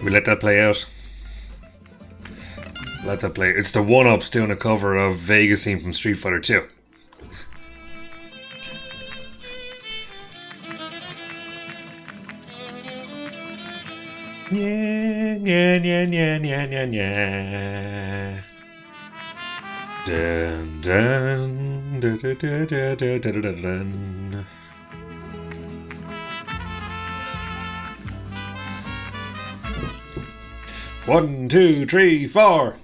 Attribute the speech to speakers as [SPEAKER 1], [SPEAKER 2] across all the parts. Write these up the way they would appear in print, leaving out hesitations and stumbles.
[SPEAKER 1] We let that play out. Let that play. It's the One-Ups doing a cover of Vegas theme from Street Fighter 2. Yeah, yeah, yeah, yeah, yeah, yeah, yeah. Dun, dun, dun, dun, dun, dun, dun, dun, dun, dun. One, two, three, four.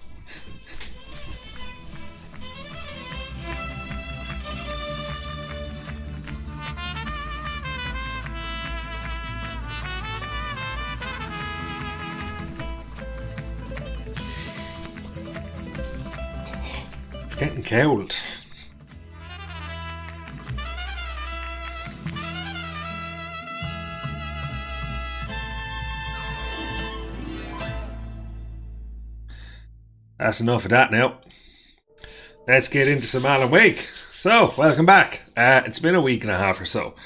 [SPEAKER 1] It's getting cold. That's enough of that now. Let's get into some Alan Wake. So, welcome back. It's been a week and a half or so.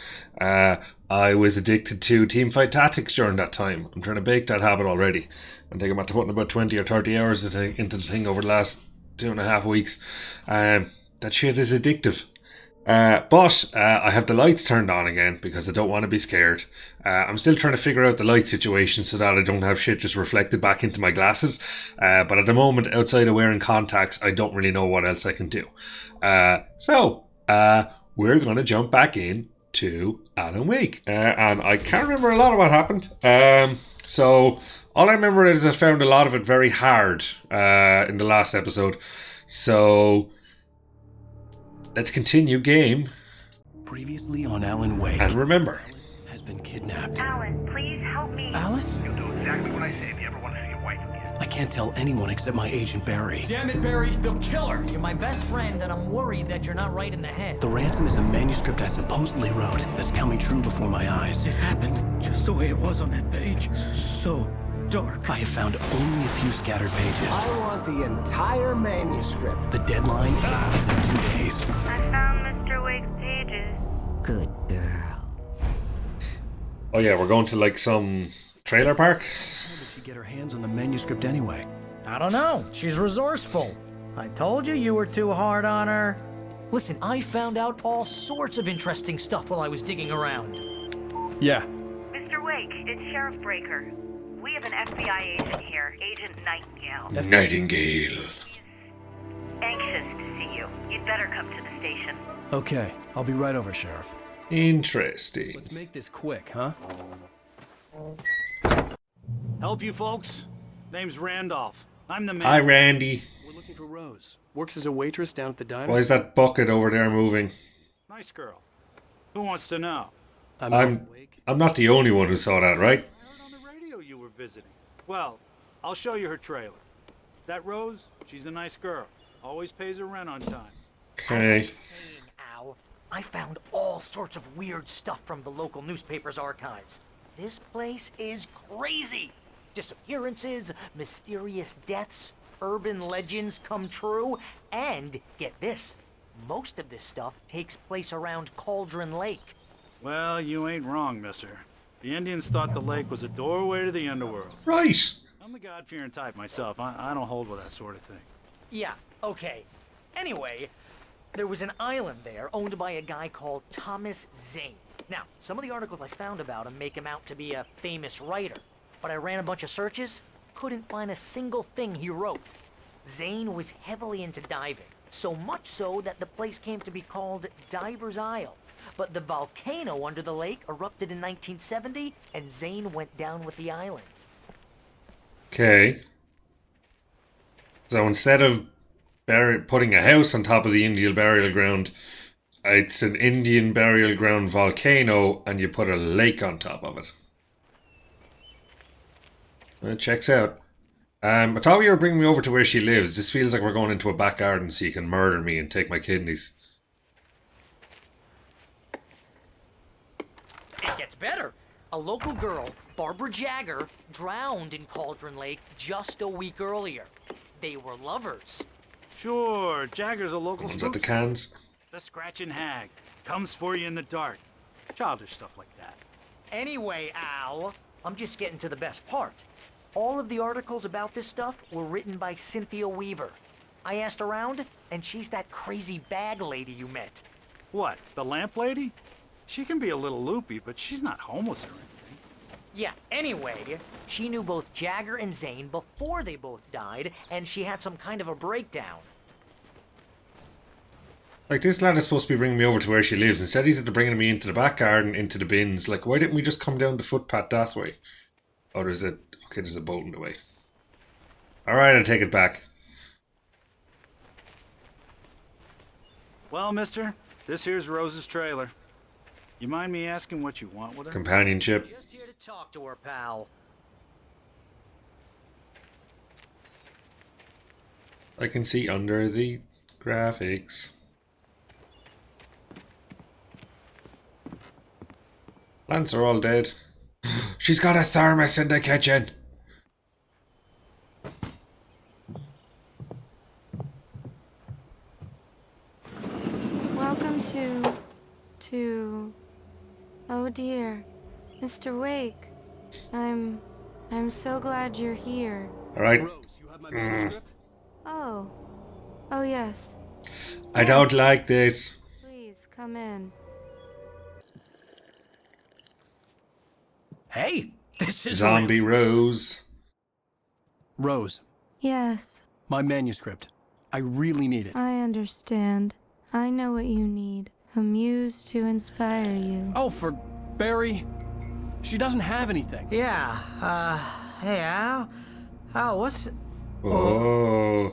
[SPEAKER 1] I was addicted to teamfight tactics during that time. I'm trying to break that habit already. I think I'm at putting about 20 or 30 hours into the thing over the last 2.5 weeks. That shit is addictive. But I have the lights turned on again because I don't want to be scared. I'm still trying to figure out the light situation so that I don't have shit just reflected back into my glasses. But at the moment, outside of wearing contacts, I don't really know what else I can do. So we're going to jump back in to Alan Wake. And I can't remember a lot of what happened. So all I remember is I found a lot of it very hard in the last episode. So let's continue game.
[SPEAKER 2] Previously on Alan Wake.
[SPEAKER 1] And remember,
[SPEAKER 2] Alice has been kidnapped.
[SPEAKER 3] Alan, please help me.
[SPEAKER 2] Alice?
[SPEAKER 4] You'll do exactly what I say if you ever want to see your wife again.
[SPEAKER 2] I can't tell anyone except my agent Barry.
[SPEAKER 5] Damn it, Barry, they'll kill her.
[SPEAKER 6] You're my best friend, and I'm worried that you're not right in the head.
[SPEAKER 2] The ransom is a manuscript I supposedly wrote that's coming true before my eyes.
[SPEAKER 7] It happened just the way it was on that page. So dark.
[SPEAKER 2] I have found only a few scattered pages.
[SPEAKER 8] I want the entire manuscript.
[SPEAKER 2] The deadline is in 2 days.
[SPEAKER 3] I found Mr. Wake's pages.
[SPEAKER 6] Good girl.
[SPEAKER 1] oh yeah, we're going to like some trailer park.
[SPEAKER 2] How did she get her hands on the manuscript anyway?
[SPEAKER 6] I don't know. She's resourceful. I told you you were too hard on her. Listen, I found out all sorts of interesting stuff while I was digging around.
[SPEAKER 2] Yeah.
[SPEAKER 3] Mr. Wake, it's Sheriff Breaker. We have an FBI agent here, Agent Nightingale.
[SPEAKER 1] Nightingale.
[SPEAKER 3] He's anxious to see you. You'd better come to the station.
[SPEAKER 2] Okay, I'll be right over, Sheriff.
[SPEAKER 1] Interesting.
[SPEAKER 2] Let's make this quick, huh?
[SPEAKER 7] Help you folks? Name's Randolph. I'm the man.
[SPEAKER 1] Hi, Randy.
[SPEAKER 2] We're looking for Rose. Works as a waitress down at the diner.
[SPEAKER 1] Why is that bucket over there moving?
[SPEAKER 7] Nice girl. Who wants to know?
[SPEAKER 1] I'm not the only one who saw that, right?
[SPEAKER 7] I heard on the radio you were visiting. Well, I'll show you her trailer. That Rose, she's a nice girl. Always pays her rent on time.
[SPEAKER 6] As I
[SPEAKER 1] Okay.
[SPEAKER 6] was saying, Al, I found all sorts of weird stuff from the local newspaper's archives. This place is crazy. Disappearances, mysterious deaths, urban legends come true, and get this, most of this stuff takes place around Cauldron Lake.
[SPEAKER 7] Well, you ain't wrong, mister. The Indians thought the lake was a doorway to the underworld.
[SPEAKER 1] Right.
[SPEAKER 7] I'm the God-fearing type myself. I don't hold with that sort of thing.
[SPEAKER 6] Yeah, okay. Anyway, there was an island there owned by a guy called Thomas Zane. Now, some of the articles I found about him make him out to be a famous writer, but I ran a bunch of searches, couldn't find a single thing he wrote. Zane was heavily into diving, so much so that the place came to be called Diver's Isle. But the volcano under the lake erupted in 1970, and Zane went down with the island.
[SPEAKER 1] Okay. So instead of putting a house on top of the Indian burial ground, it's an Indian burial ground volcano, and you put a lake on top of it. It checks out. I thought you were bringing me over to where she lives. This feels like we're going into a back garden so you can murder me and take my kidneys.
[SPEAKER 6] It gets better. A local girl, Barbara Jagger, drowned in Cauldron Lake just a week earlier. They were lovers.
[SPEAKER 7] Sure, Jagger's a local
[SPEAKER 1] One's at the
[SPEAKER 7] spook.
[SPEAKER 1] cans.
[SPEAKER 7] The scratching hag. Comes for you in the dark. Childish stuff like that.
[SPEAKER 6] Anyway, Al, I'm just getting to the best part. All of the articles about this stuff were written by Cynthia Weaver. I asked around, and she's that crazy bag lady you met.
[SPEAKER 7] What, the lamp lady? She can be a little loopy, but she's not homeless or anything.
[SPEAKER 6] Yeah, anyway, she knew both Jagger and Zane before they both died, and she had some kind of a breakdown.
[SPEAKER 1] Like, this lad is supposed to be bringing me over to where she lives. Instead, he's bringing me into the back garden, into the bins. Like, why didn't we just come down the footpath that way? Oh, there's a... Okay, there's a bolt in the way. Alright, I'll take it back.
[SPEAKER 7] Well, mister, this here's Rose's trailer. You mind me asking what you want with her?
[SPEAKER 1] Companionship.
[SPEAKER 6] Just here to talk to her, pal.
[SPEAKER 1] I can see under the graphics. Plants are all dead. She's got a thermos in the kitchen.
[SPEAKER 5] Welcome to... Oh dear, Mr. Wake. I'm so glad you're here.
[SPEAKER 1] Alright.
[SPEAKER 2] Rose, you have my manuscript?
[SPEAKER 5] Oh. Oh yes.
[SPEAKER 1] I don't like this.
[SPEAKER 5] Please, come in.
[SPEAKER 2] Hey, this is
[SPEAKER 1] Zombie Rose.
[SPEAKER 2] Rose,
[SPEAKER 5] Yes,
[SPEAKER 2] my manuscript. I really need it.
[SPEAKER 5] I understand. I know what you need. A muse to inspire you.
[SPEAKER 2] Oh, for Barry. She doesn't have anything.
[SPEAKER 6] Yeah, hey, Al? Al, what's...
[SPEAKER 1] Oh.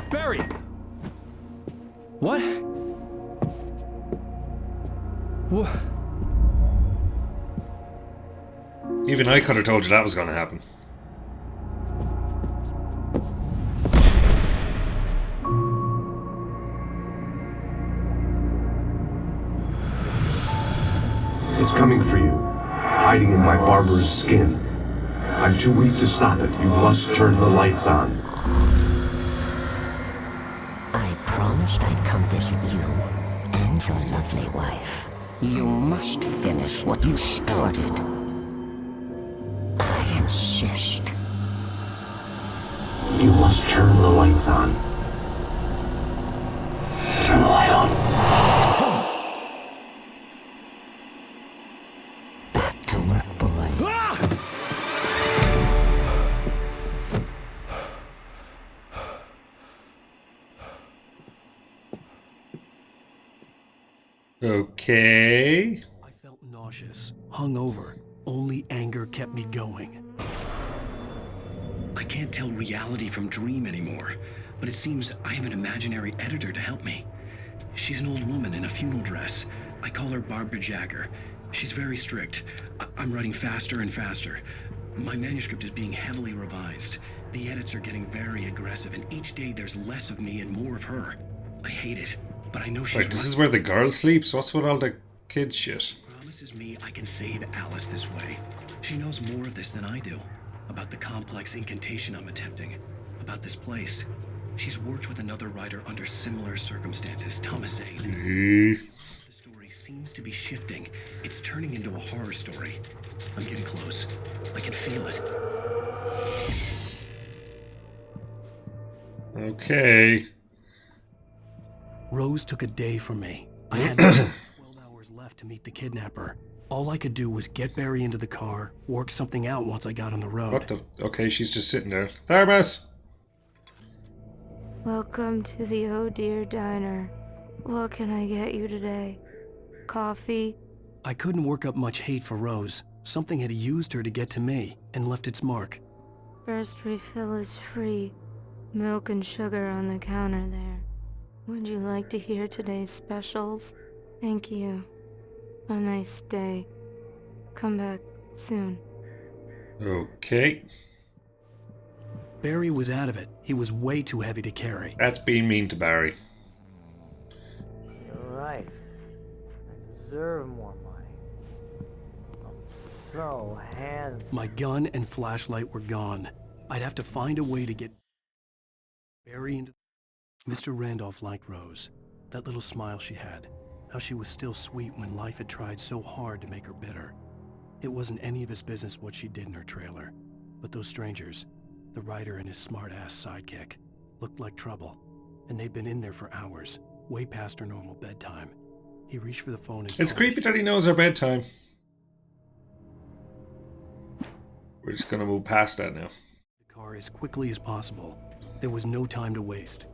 [SPEAKER 2] Barry! What? What?
[SPEAKER 1] Even I could have told you that was going to happen.
[SPEAKER 8] It's coming for you, hiding in my barber's skin. I'm too weak to stop it. You must turn the lights on.
[SPEAKER 9] I promised I'd come visit you and your lovely wife. You must finish what you started. I insist.
[SPEAKER 8] You must turn the lights on. Turn the light on.
[SPEAKER 9] Back to work, boy.
[SPEAKER 1] Okay.
[SPEAKER 2] I felt nauseous, hungover. Only anger kept me going.
[SPEAKER 10] I can't tell reality from dream anymore, but it seems I have an imaginary editor to help me. She's an old woman in a funeral dress. I call her Barbara Jagger. She's very strict. I'm writing faster and faster. My manuscript is being heavily revised. The edits are getting very aggressive, and each day there's less of me and more of her. I hate it, but I know she's
[SPEAKER 1] Like,
[SPEAKER 10] right.
[SPEAKER 1] this is where the girl sleeps? What's with all the kid shit?
[SPEAKER 10] Promises me I can save Alice this way. She knows more of this than I do. About the complex incantation I'm attempting. About this place. She's worked with another writer under similar circumstances, Thomas Zane. The story seems to be shifting. It's turning into a horror story. I'm getting close. I can feel it.
[SPEAKER 1] Okay.
[SPEAKER 2] Rose took a day from me. I had 12 hours left to meet the kidnapper. All I could do was get Barry into the car, work something out once I got on the road.
[SPEAKER 1] What the... Okay, she's just sitting there. Thermos!
[SPEAKER 5] Welcome to the Oh Dear Diner. What can I get you today? Coffee?
[SPEAKER 2] I couldn't work up much hate for Rose. Something had used her to get to me and left its mark.
[SPEAKER 5] First refill is free. Milk and sugar on the counter there. Would you like to hear today's specials? Thank you. A nice day. Come back soon.
[SPEAKER 1] Okay.
[SPEAKER 2] Barry was out of it. He was way too heavy to carry.
[SPEAKER 1] That's being mean to Barry.
[SPEAKER 6] You're right. I deserve more money. I'm so handsome.
[SPEAKER 2] My gun and flashlight were gone. I'd have to find a way to get Barry into... Mr. Randolph liked Rose. That little smile she had. How she was still sweet when life had tried so hard to make her bitter. It wasn't any of his business what she did in her trailer. But those strangers, the writer and his smart-ass sidekick, looked like trouble. And they'd been in there for hours, way past her normal bedtime. He reached for the phone and
[SPEAKER 1] It's creepy that he knows our bedtime. We're just gonna move past that now.
[SPEAKER 2] the car as quickly as possible. There was no time to waste.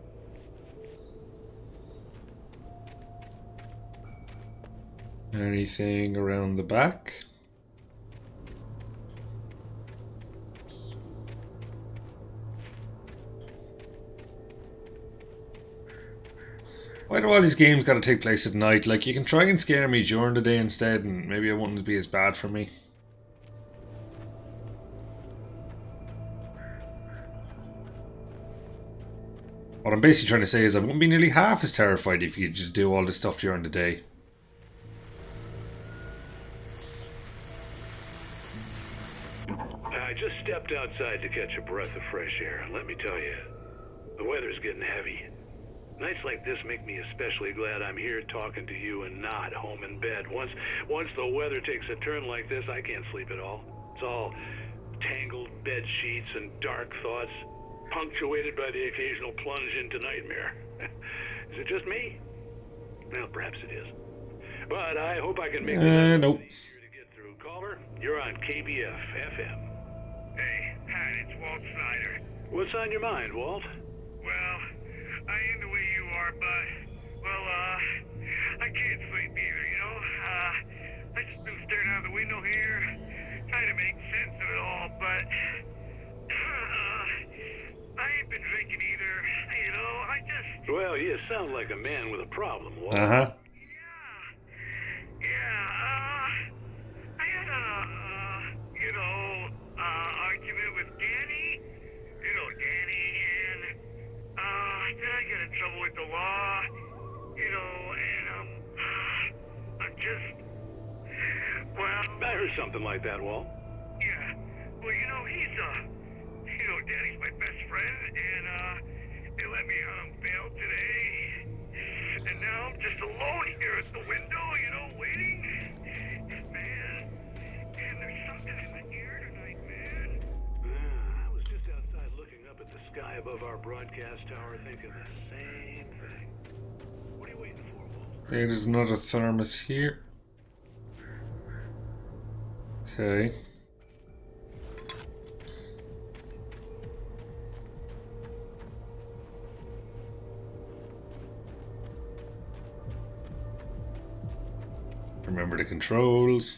[SPEAKER 1] Anything around the back? Why do all these games gotta take place at night? Like, you can try and scare me during the day instead, and maybe it wouldn't be as bad for me. What I'm basically trying to say is I wouldn't be nearly half as terrified if you could just do all this stuff during the day.
[SPEAKER 11] I just stepped outside to catch a breath of fresh air, and let me tell you, the weather's getting heavy. Nights like this make me especially glad I'm here talking to you and not home in bed. Once the weather takes a turn like this, I can't sleep at all. It's all tangled bed sheets and dark thoughts, punctuated by the occasional plunge into nightmare. Is it just me? Well, perhaps it is. But I hope I can make it
[SPEAKER 1] nope.
[SPEAKER 11] easier to get through. Caller, you're on KBF FM.
[SPEAKER 4] Hey, Pat, it's Walt Snyder.
[SPEAKER 11] What's on your mind, Walt?
[SPEAKER 4] Well, I ain't the way you are, but, well, I can't sleep either, you know? I just been staring out the window here, trying to make sense of it all, but, I ain't been drinking either, you know? I just...
[SPEAKER 11] Well, you sound like a man with a problem, Walt.
[SPEAKER 1] Uh-huh.
[SPEAKER 4] I had a, argument with Danny, and, then I got in trouble with the law, and, I'm just, well...
[SPEAKER 11] I heard something like that, Walt.
[SPEAKER 4] Yeah, well, Danny's my best friend, and, they let me out on bail today, and now I'm just alone here at the window, waiting. Man, there's something in the air tonight, man.
[SPEAKER 11] I was just outside looking up at the sky above our broadcast tower thinking the same thing. What are you waiting for, Walt?
[SPEAKER 1] There's another thermos here. Okay. Remember the controls.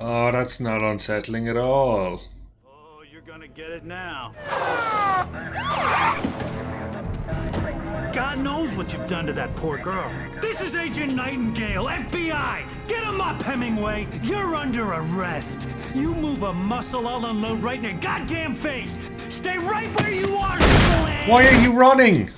[SPEAKER 1] Oh, that's not unsettling at all.
[SPEAKER 7] Oh, you're gonna get it now. God knows what you've done to that poor girl.
[SPEAKER 12] This is Agent Nightingale, FBI! Get him up, Hemingway! You're under arrest! You move a muscle, I'll unload right in your goddamn face! Stay right where you are, Triple-A!
[SPEAKER 1] Why are you running?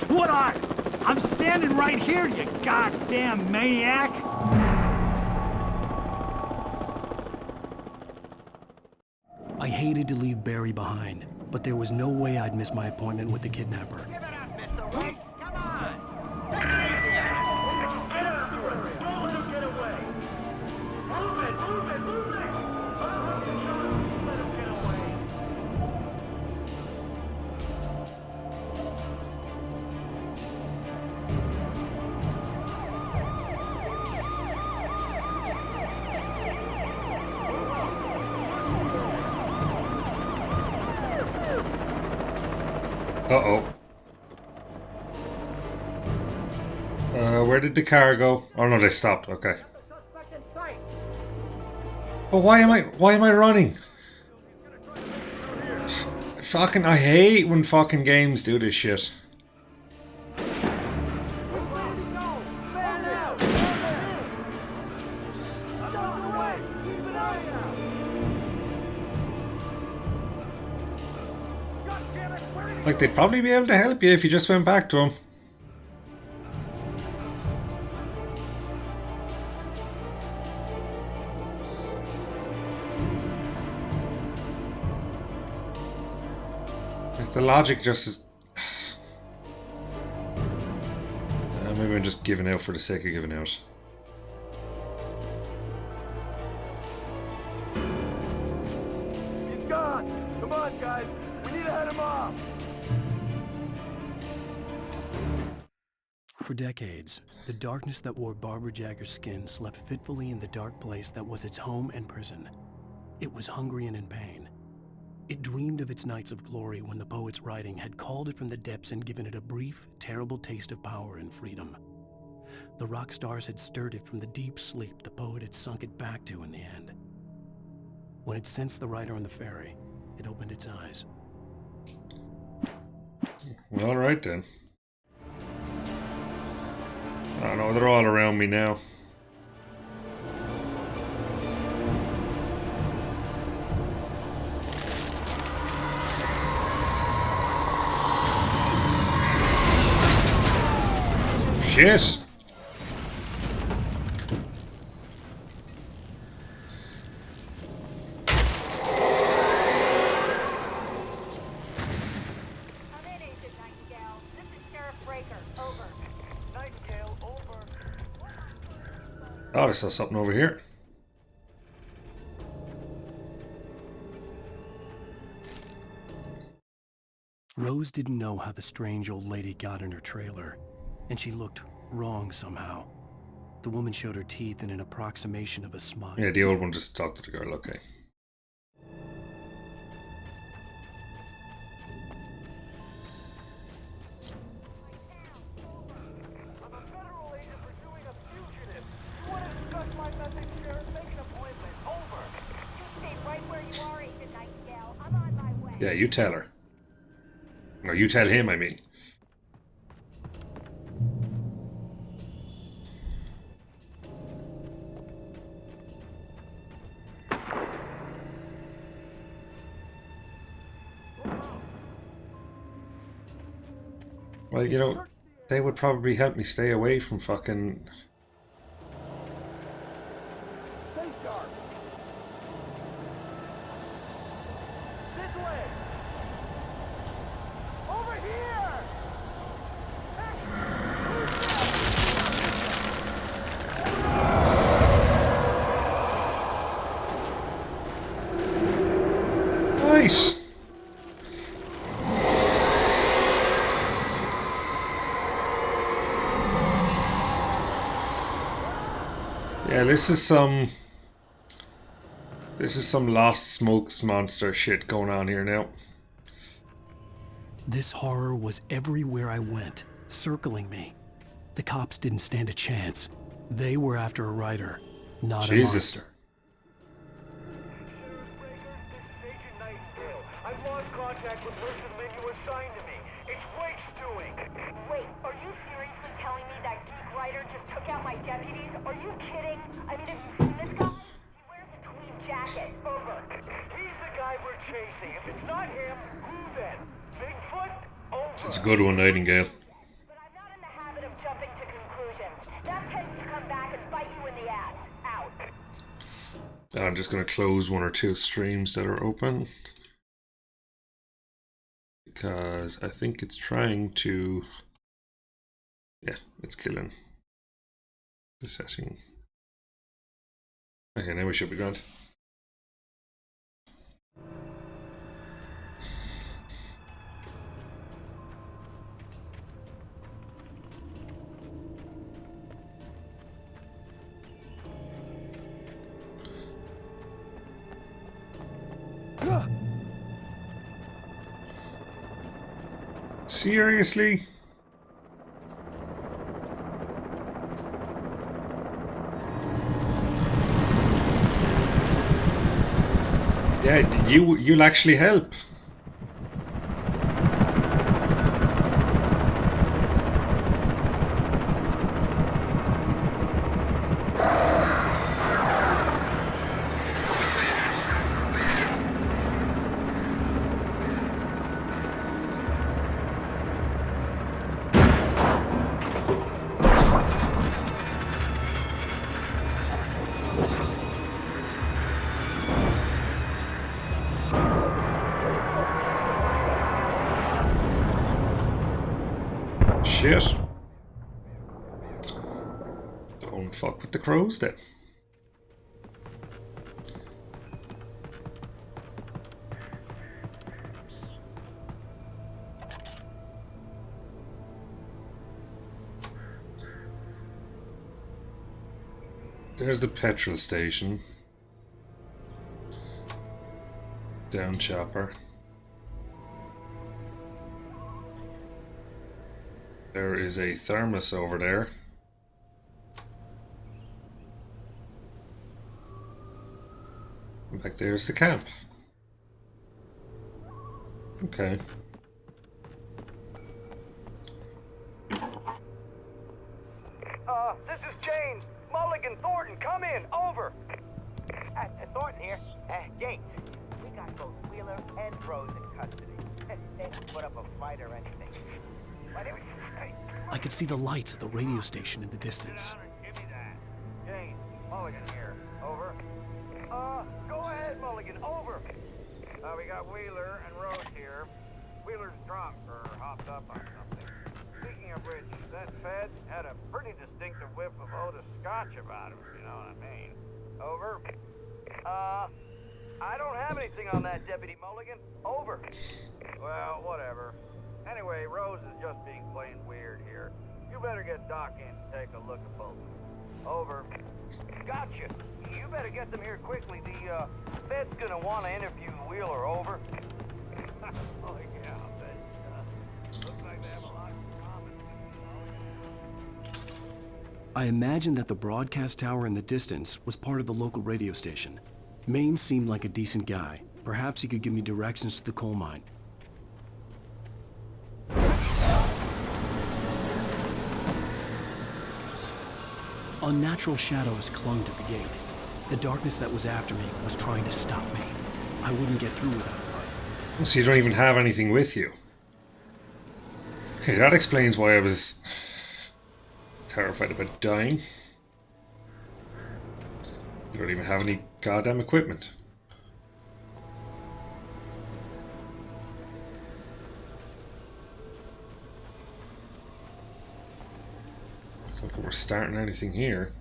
[SPEAKER 7] What are? I'm standing right here, you goddamn maniac!
[SPEAKER 2] I hated to leave Barry behind, but there was no way I'd miss my appointment with the kidnapper.
[SPEAKER 13] Give it up, Mr. Wake. Come on. Take it easy.
[SPEAKER 4] Get after it. Don't let him get away. Move it. Let him get away.
[SPEAKER 1] Uh-oh. Where did the car go? Oh no, they stopped. Okay. But why am I running? Fucking, I hate when fucking games do this shit. Like, they'd probably be able to help you if you just went back to him. The logic just is... maybe I'm just giving out for the sake of giving out.
[SPEAKER 4] He's gone! Come on, guys! We need to head him off!
[SPEAKER 2] For decades, the darkness that wore Barbara Jagger's skin slept fitfully in the dark place that was its home and prison. It was hungry and in pain. It dreamed of its nights of glory when the poet's writing had called it from the depths and given it a brief, terrible taste of power and freedom. The rock stars had stirred it from the deep sleep the poet had sunk it back to in the end. When it sensed the writer on the ferry, it opened its eyes.
[SPEAKER 1] Well, all right then. I know they're all around me now. Shit! Oh, I saw something over here.
[SPEAKER 2] Rose didn't know how the strange old lady got in her trailer, and she looked wrong somehow. The woman showed her teeth in an approximation of a smile.
[SPEAKER 1] Yeah, the old one just talked to the girl, okay. Yeah, you tell her. No, you tell him, I mean. Well, you know, they would probably help me stay away from fucking... Nice! Yeah, this is some Lost Smokes monster shit going on here now.
[SPEAKER 2] This horror was everywhere I went, circling me. The cops didn't stand a chance. They were after a writer, not a monster.
[SPEAKER 4] I've lost contact with person men you assigned to me. It's Wake's doing.
[SPEAKER 3] Wait, are you seriously telling me that geek writer just took out my deputies? Are you kidding? I mean, have you seen this guy? He wears a tweed jacket. Over.
[SPEAKER 4] He's the guy we're chasing. If it's not him, who then? Bigfoot? Over.
[SPEAKER 1] It's a good one, Nightingale.
[SPEAKER 3] But I'm not in the habit of jumping to conclusions. That tends to come back and bite you in the ass. Out.
[SPEAKER 1] I'm just going to close one or two streams that are open. Because I think it's trying to... Yeah, it's killing the setting. Okay, now we should be grand. Seriously? Yeah, you'll actually help. shit. Don't fuck with the crows then. There's the petrol station. Down chopper. There is a thermos over there. And back there's the camp. Okay.
[SPEAKER 4] This is James. Mulligan, Thornton, come in. Over.
[SPEAKER 13] Thornton here. James, we got both Wheeler and Rose in custody. They didn't put up a fight or anything. Whatever you say.
[SPEAKER 2] I could see the lights of the radio station in the distance.
[SPEAKER 4] Give me that. James, Mulligan here. Over. Go ahead, Mulligan. Over. We got Wheeler and Rose here. Wheeler's drunk or hopped up on something. Speaking of which, that Fed had a pretty distinctive whiff of Otis Scotch about him, if you know what I mean. Over. I don't have anything on that, Deputy Mulligan. Over. Well, whatever. Anyway, Rose is just being plain weird here. You better get Doc in and take a look at both. Over. Gotcha. You better get them here quickly. The Fed's gonna want to interview Wheeler. Over. Oh, yeah, but looks like they have a lot in common.
[SPEAKER 2] I imagined that the broadcast tower in the distance was part of the local radio station. Maine seemed like a decent guy. Perhaps he could give me directions to the coal mine. Unnatural shadows clung to the gate. The darkness that was after me was trying to stop me. I wouldn't get through without her.
[SPEAKER 1] So you don't even have anything with you. Okay, that explains why I was terrified about dying. You don't even have any goddamn equipment. It's not like we're starting anything here.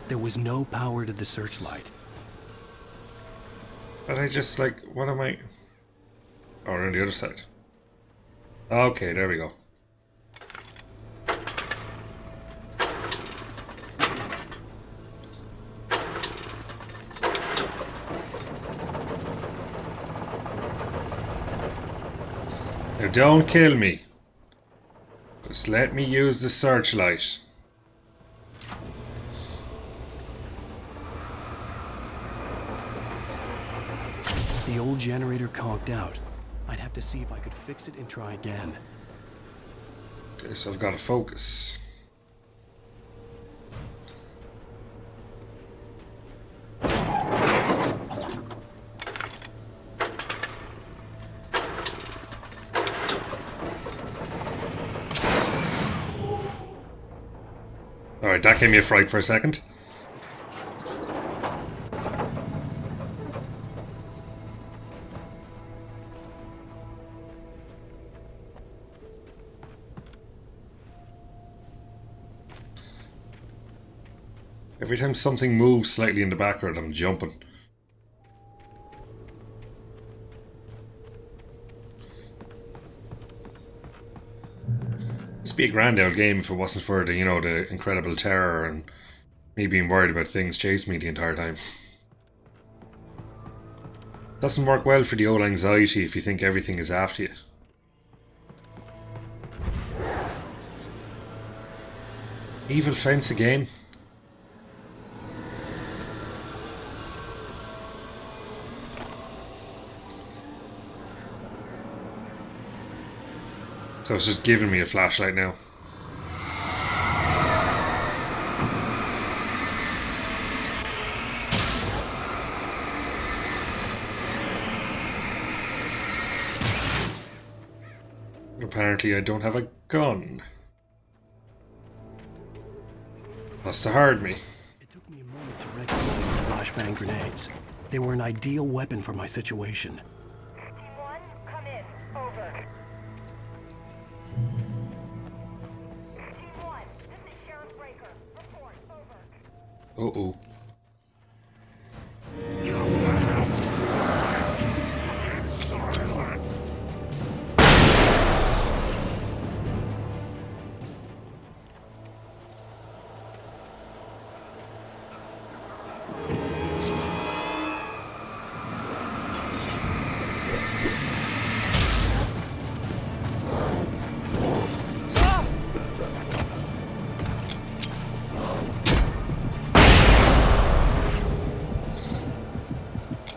[SPEAKER 2] There was no power to the searchlight.
[SPEAKER 1] But I just like, what am I? Oh, we're on the other side. Okay, there we go. Now don't kill me. Just let me use the searchlight.
[SPEAKER 2] The old generator conked out. I'd have to see if I could fix it and try again.
[SPEAKER 1] Okay, so I've got to focus. Alright, that gave me a fright for a second. Every time something moves slightly in the background, I'm jumping. This would be a grand old game if it wasn't for the, you know, the incredible terror and me being worried about things chasing me the entire time. Doesn't work well for the old anxiety if you think everything is after you. Evil fence again. So it's just giving me a flashlight now. Apparently I don't have a gun. Must have heard me.
[SPEAKER 2] It took me a moment to recognize the flashbang grenades. They were an ideal weapon for my situation.
[SPEAKER 3] Team 1, come in. Over.
[SPEAKER 1] Uh-oh.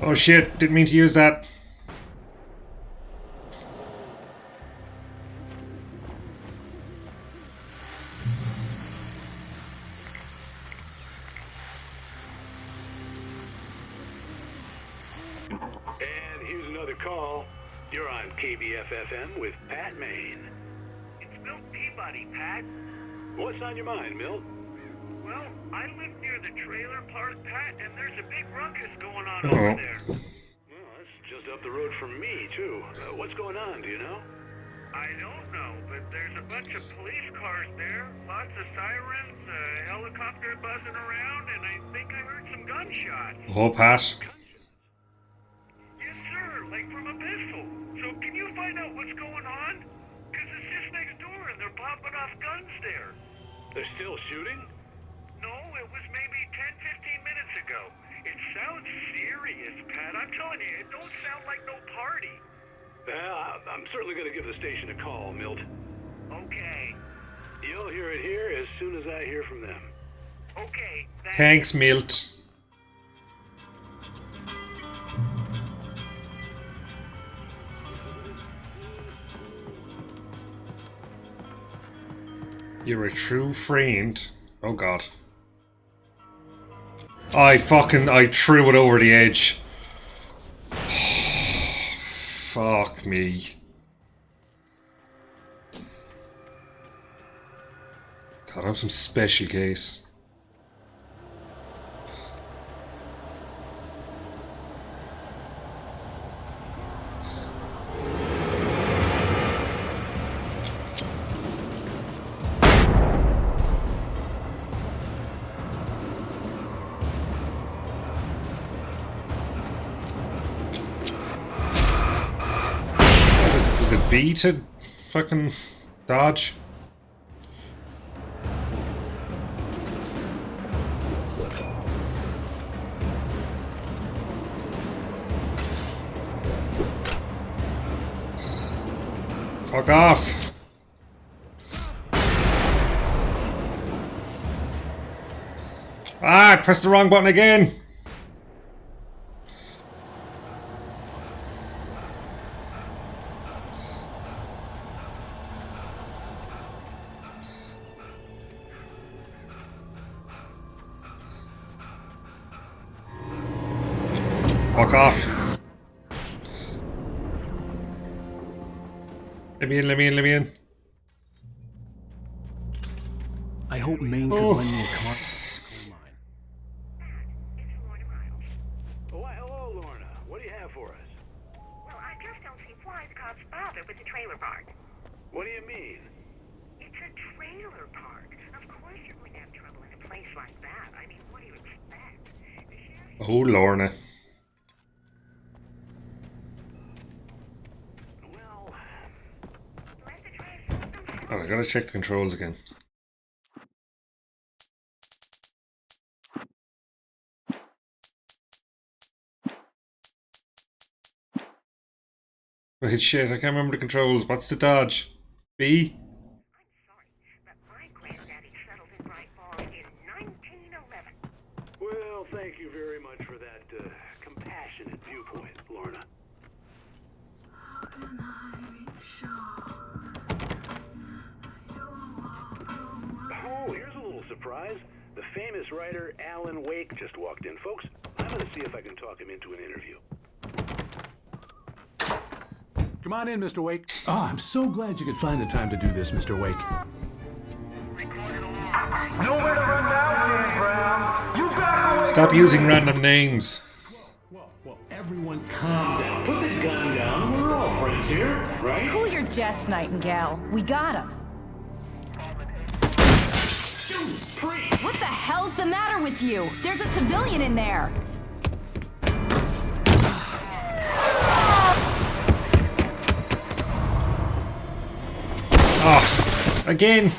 [SPEAKER 1] Oh shit, didn't mean to use that.
[SPEAKER 11] And here's another call. You're on KBFFM with Pat Maine.
[SPEAKER 4] It's Milt Peabody, Pat.
[SPEAKER 11] What's on your mind, Milt?
[SPEAKER 4] Well, I live near the trailer park, Pat, and there's a big ruckus going on
[SPEAKER 1] Uh-oh.
[SPEAKER 4] over there.
[SPEAKER 11] Well, that's just up the road from me, too. What's going on, do you know?
[SPEAKER 4] I don't know, but there's a bunch of police cars there, lots of sirens, a helicopter buzzing around, and I think I heard some gunshots.
[SPEAKER 1] Oh, Pat.
[SPEAKER 4] Yes, sir, like from a pistol. So can you find out what's going on? Because it's just next door and they're popping off guns there.
[SPEAKER 11] They're still shooting?
[SPEAKER 4] No, it was maybe 10, 15 minutes ago. It sounds serious, Pat. I'm telling you, it don't sound like no party.
[SPEAKER 11] Well, I'm certainly going to give the station a call, Milt.
[SPEAKER 4] Okay.
[SPEAKER 11] You'll hear it here as soon as I hear from them.
[SPEAKER 4] Okay,
[SPEAKER 1] Thanks, Milt. You're a true friend. Oh god. I threw it over the edge. Fuck me. God, I'm some special case. B to fucking dodge. Fuck off. Ah, I pressed the wrong button again. Fuck off. Let me in.
[SPEAKER 2] I hope Maine could lend me a car.
[SPEAKER 11] Oh, hello, Lorna. What do you have for us?
[SPEAKER 14] Well, I just don't see why the cops bother with the trailer park.
[SPEAKER 11] What do you mean?
[SPEAKER 14] It's a trailer park. Of course you're going to have trouble in a place like that. I mean, what do you expect?
[SPEAKER 1] Oh, Lorna. Oh, I gotta check the controls again. Wait, shit, I can't remember the controls. What's the dodge? B?
[SPEAKER 14] I'm sorry, but my granddaddy settled in Bright Falls in 1911.
[SPEAKER 11] Well, thank you very much for that compassionate viewpoint, Lorna. Oh, here's a little surprise. The famous writer Alan Wake just walked in. Folks, I'm going to see if I can talk him into an interview.
[SPEAKER 15] Come on in, Mr. Wake. Oh, I'm so glad you could find the time to do this, Mr. Wake.
[SPEAKER 4] Nowhere to run now, Dan Brown. You back away.
[SPEAKER 1] Stop using random names.
[SPEAKER 15] Whoa, everyone calm down. Put the gun down. We're all friends here, right?
[SPEAKER 16] Cool your jets, Nightingale. We got him. What What the hell's the matter with you? There's a civilian in there.
[SPEAKER 1] Oh, again.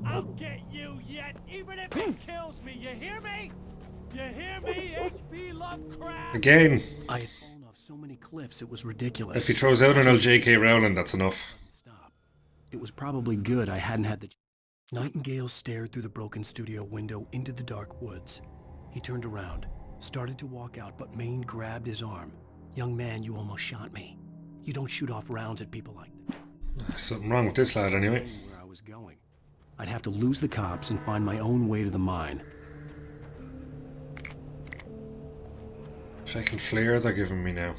[SPEAKER 12] I'll get you yet, even if it kills me. You hear me? You hear me, H.P. Lovecraft?
[SPEAKER 1] Again.
[SPEAKER 2] I had fallen off so many cliffs it was ridiculous.
[SPEAKER 1] If he throws out an J.K. Rowling, that's enough.
[SPEAKER 2] It was probably good I hadn't had the... Nightingale stared through the broken studio window into the dark woods. He turned around, started to walk out, but Maine grabbed his arm. Young man, you almost shot me. You don't shoot off rounds at people like that.
[SPEAKER 1] There's something wrong with this lad anyway.
[SPEAKER 2] Where I was going. I'd have to lose the cops and find my own way to the mine.
[SPEAKER 1] Second flare they're giving me now.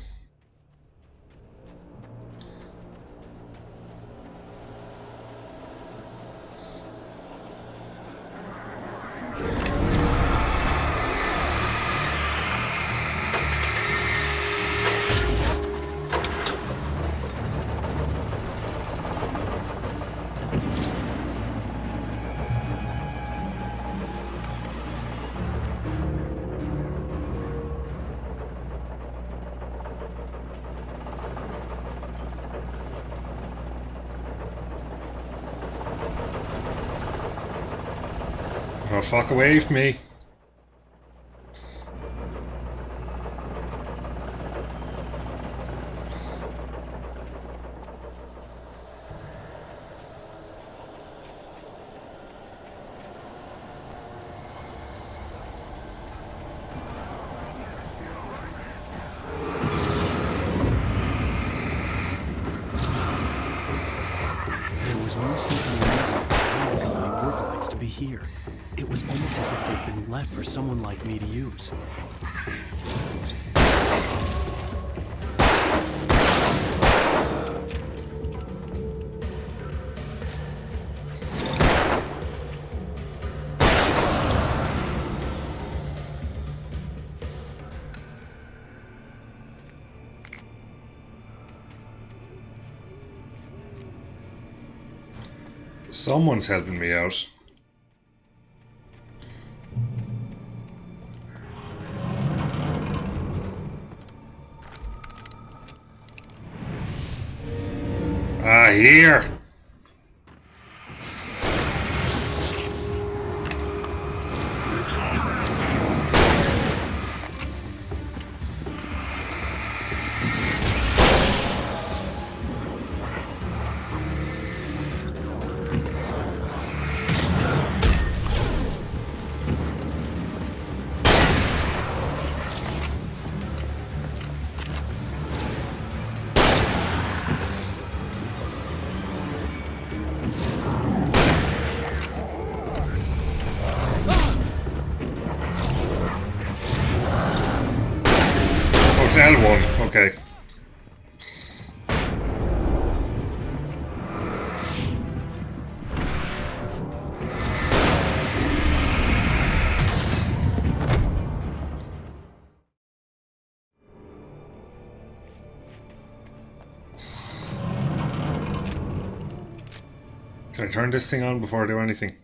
[SPEAKER 1] Oh, fuck away from me.
[SPEAKER 2] There was no simple reason for any company work-likes to be here. It was almost as if they'd been left for someone like me to use.
[SPEAKER 1] Someone's helping me out. Ah, here. L1, okay. Can I turn this thing on before I do anything?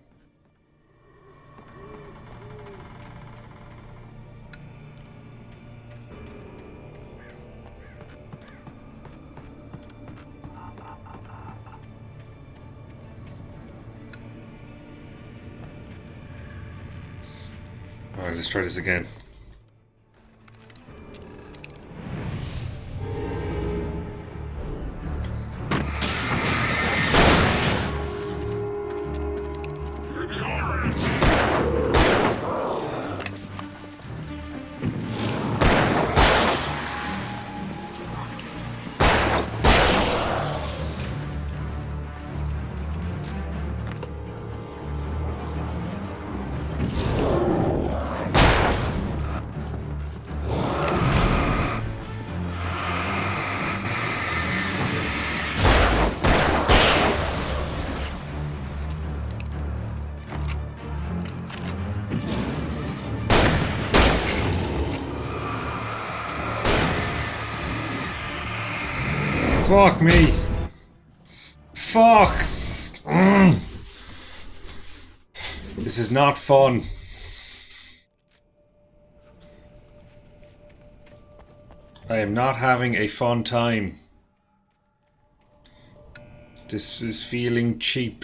[SPEAKER 1] Alright, let's try this again. Fuck me. Fox! This is not fun. I am not having a fun time. This is feeling cheap.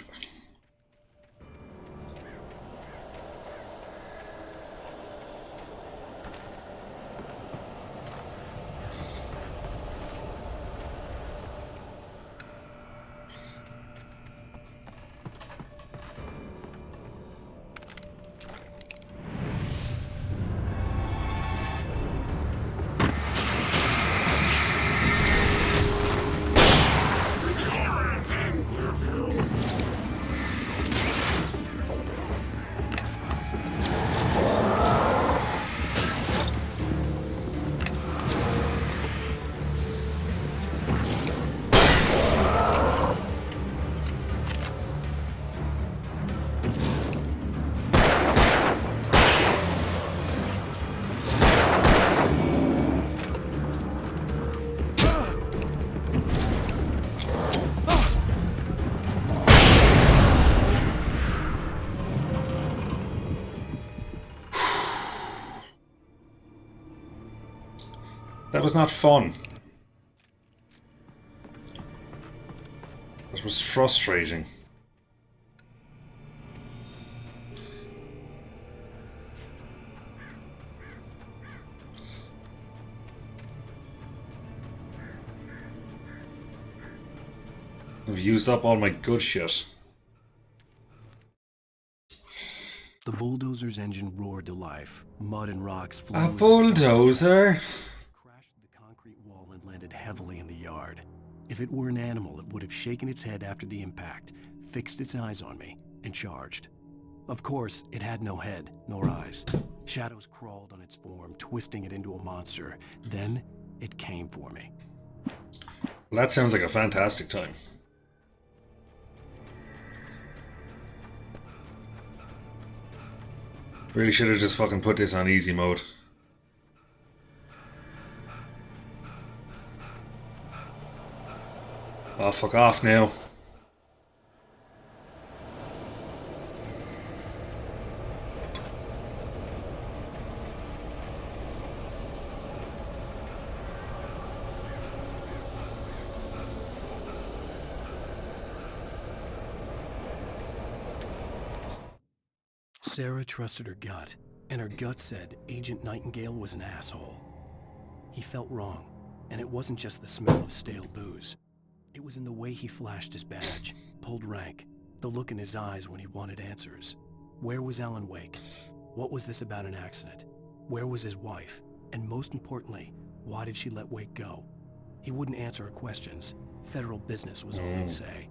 [SPEAKER 1] That was not fun. That was frustrating. I've used up all my good shit.
[SPEAKER 2] The bulldozer's engine roared to life. Mud and rocks flew.
[SPEAKER 1] A bulldozer?
[SPEAKER 2] Crashed through the concrete wall and landed heavily in the yard. If it were an animal, it would have shaken its head after the impact, fixed its eyes on me, and charged. Of course, it had no head, nor eyes. Shadows crawled on its form, twisting it into a monster. Then, it came for me.
[SPEAKER 1] Well, that sounds like a fantastic time. Really should have just fucking put this on easy mode. Oh, fuck off now.
[SPEAKER 2] Sarah trusted her gut, and her gut said Agent Nightingale was an asshole. He felt wrong, and it wasn't just the smell of stale booze. It was in the way he flashed his badge, pulled rank, the look in his eyes when he wanted answers. Where was Alan Wake? What was this about an accident? Where was his wife? And most importantly, why did she let Wake go? He wouldn't answer her questions. Federal business was all he'd say.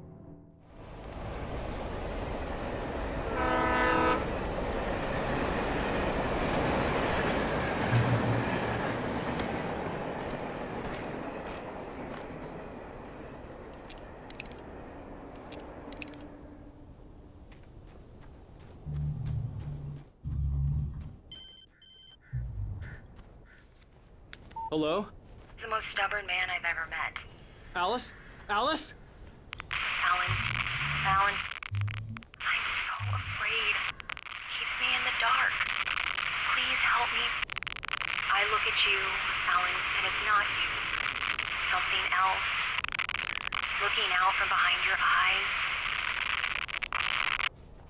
[SPEAKER 17] Hello?
[SPEAKER 14] The most stubborn man I've ever met.
[SPEAKER 17] Alice? Alice?
[SPEAKER 14] Alan. Alan. I'm so afraid. Keeps me in the dark. Please help me. I look at you, Alan, and it's not you. Something else. Looking out from behind your eyes.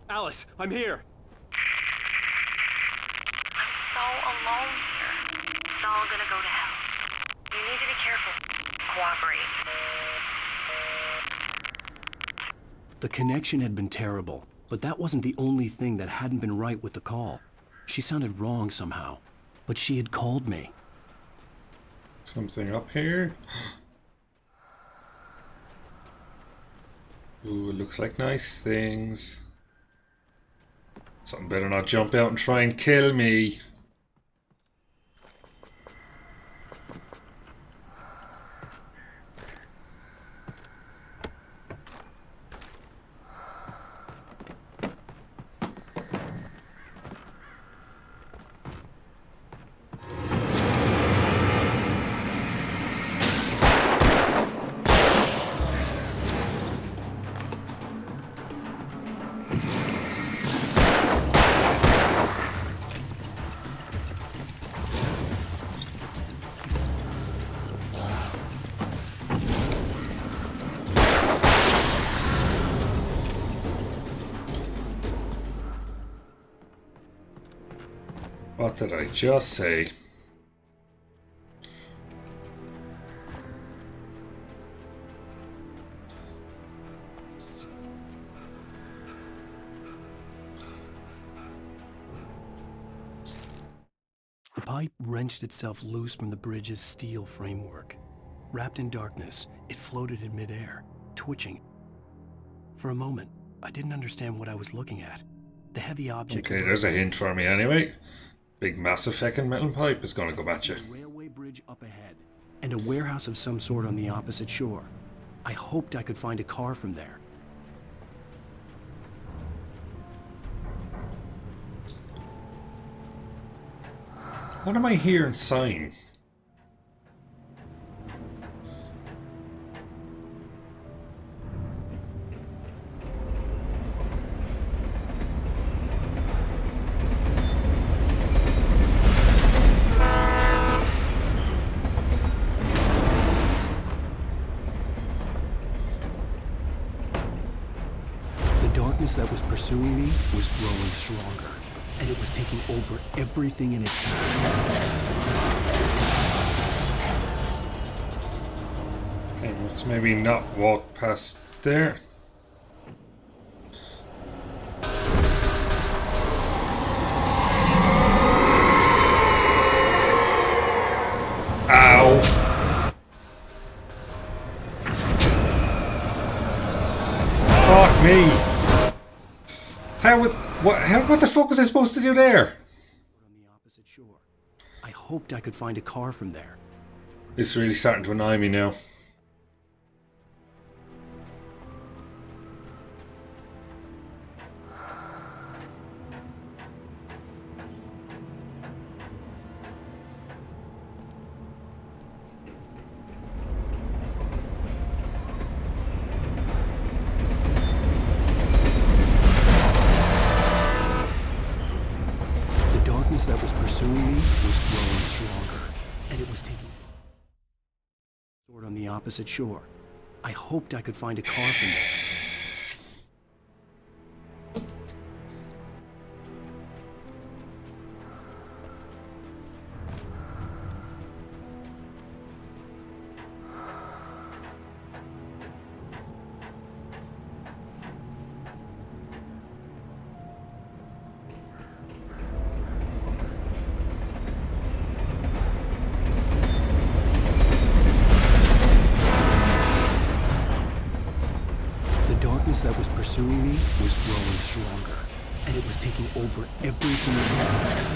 [SPEAKER 17] Alice, I'm here.
[SPEAKER 14] I'm so alone here. It's all gonna go to hell. You need to be careful. Cooperate.
[SPEAKER 2] The connection had been terrible, but that wasn't the only thing that hadn't been right with the call. She sounded wrong somehow, but she had called me.
[SPEAKER 1] Something up here? Ooh, it looks like nice things. Something better not jump out and try and kill me. What did I just say?
[SPEAKER 2] The pipe wrenched itself loose from the bridge's steel framework. Wrapped in darkness, it floated in midair, twitching. For a moment, I didn't understand what I was looking at. The heavy object...
[SPEAKER 1] Okay, there's a hint for me anyway. Big massive fucking metal pipe is gonna go at you.
[SPEAKER 2] A railway bridge up ahead, and a warehouse of some sort on the opposite shore. I hoped I could find a car from there.
[SPEAKER 1] What am I hearing sighing?
[SPEAKER 2] The darkness that was pursuing me was growing stronger, and it was taking over everything in its path.
[SPEAKER 1] Okay, let's maybe not walk past there. Ow! Fuck me! What the fuck was I supposed to do there?
[SPEAKER 2] On the opposite shore. I hoped I could find a car from there.
[SPEAKER 1] It's really starting to annoy me now.
[SPEAKER 2] That was pursuing me was growing stronger, and it was taking sword on the opposite shore. I hoped I could find a car from there. That was pursuing me was growing stronger, and it was taking over everything in its path.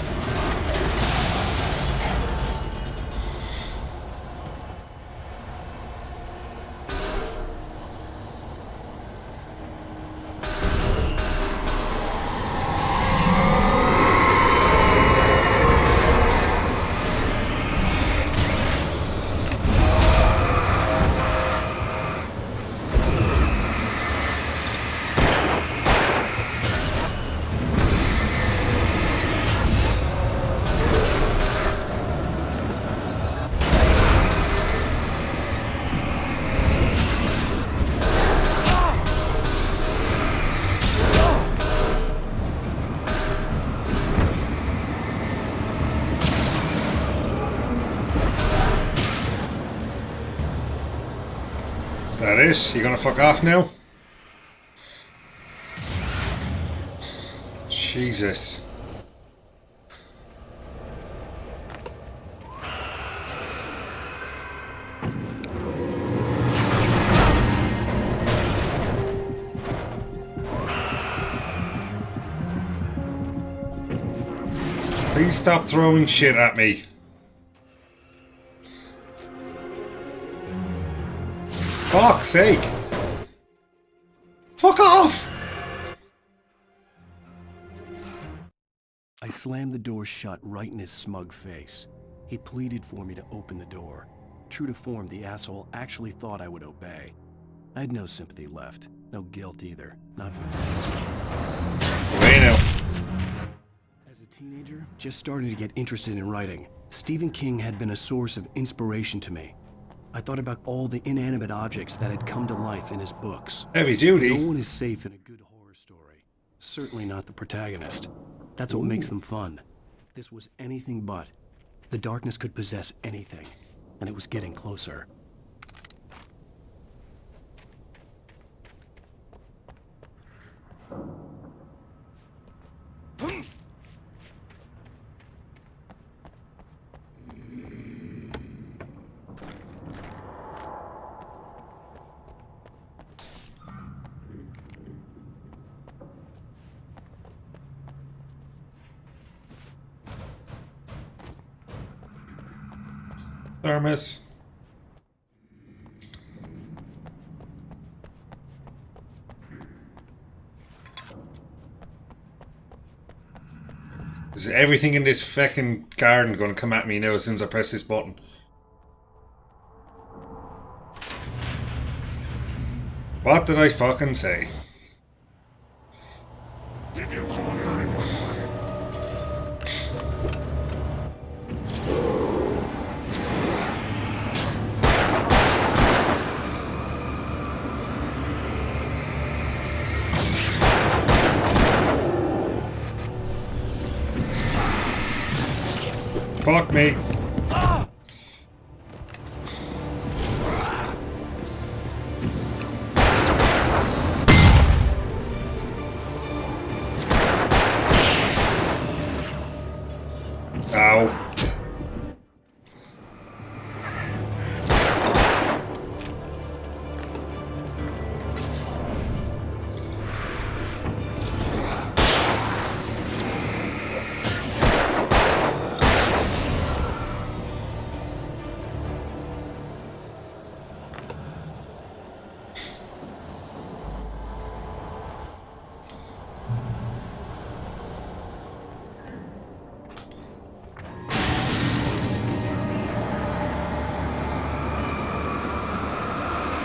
[SPEAKER 1] That it? You gonna fuck off now? Jesus. Please stop throwing shit at me. Fuck's sake! Fuck off!
[SPEAKER 2] I slammed the door shut right in his smug face. He pleaded for me to open the door. True to form, the asshole actually thought I would obey. I had no sympathy left. No guilt either. Not for me.
[SPEAKER 1] Wait now.
[SPEAKER 2] As a teenager, just starting to get interested in writing, Stephen King had been a source of inspiration to me. I thought about all the inanimate objects that had come to life in his books.
[SPEAKER 1] Heavy duty.
[SPEAKER 2] No one is safe in a good horror story. Certainly not the protagonist. That's what makes them fun. This was anything but. The darkness could possess anything, and it was getting closer.
[SPEAKER 1] Thermos. Is everything in this fucking garden going to come at me now as soon as I press this button? What did I fucking say? Fuck me. Ow.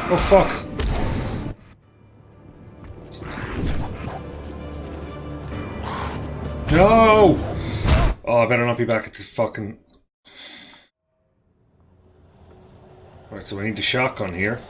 [SPEAKER 1] Oh fuck. No! Oh, I better not be back at the fucking... Right, so we need the shotgun here.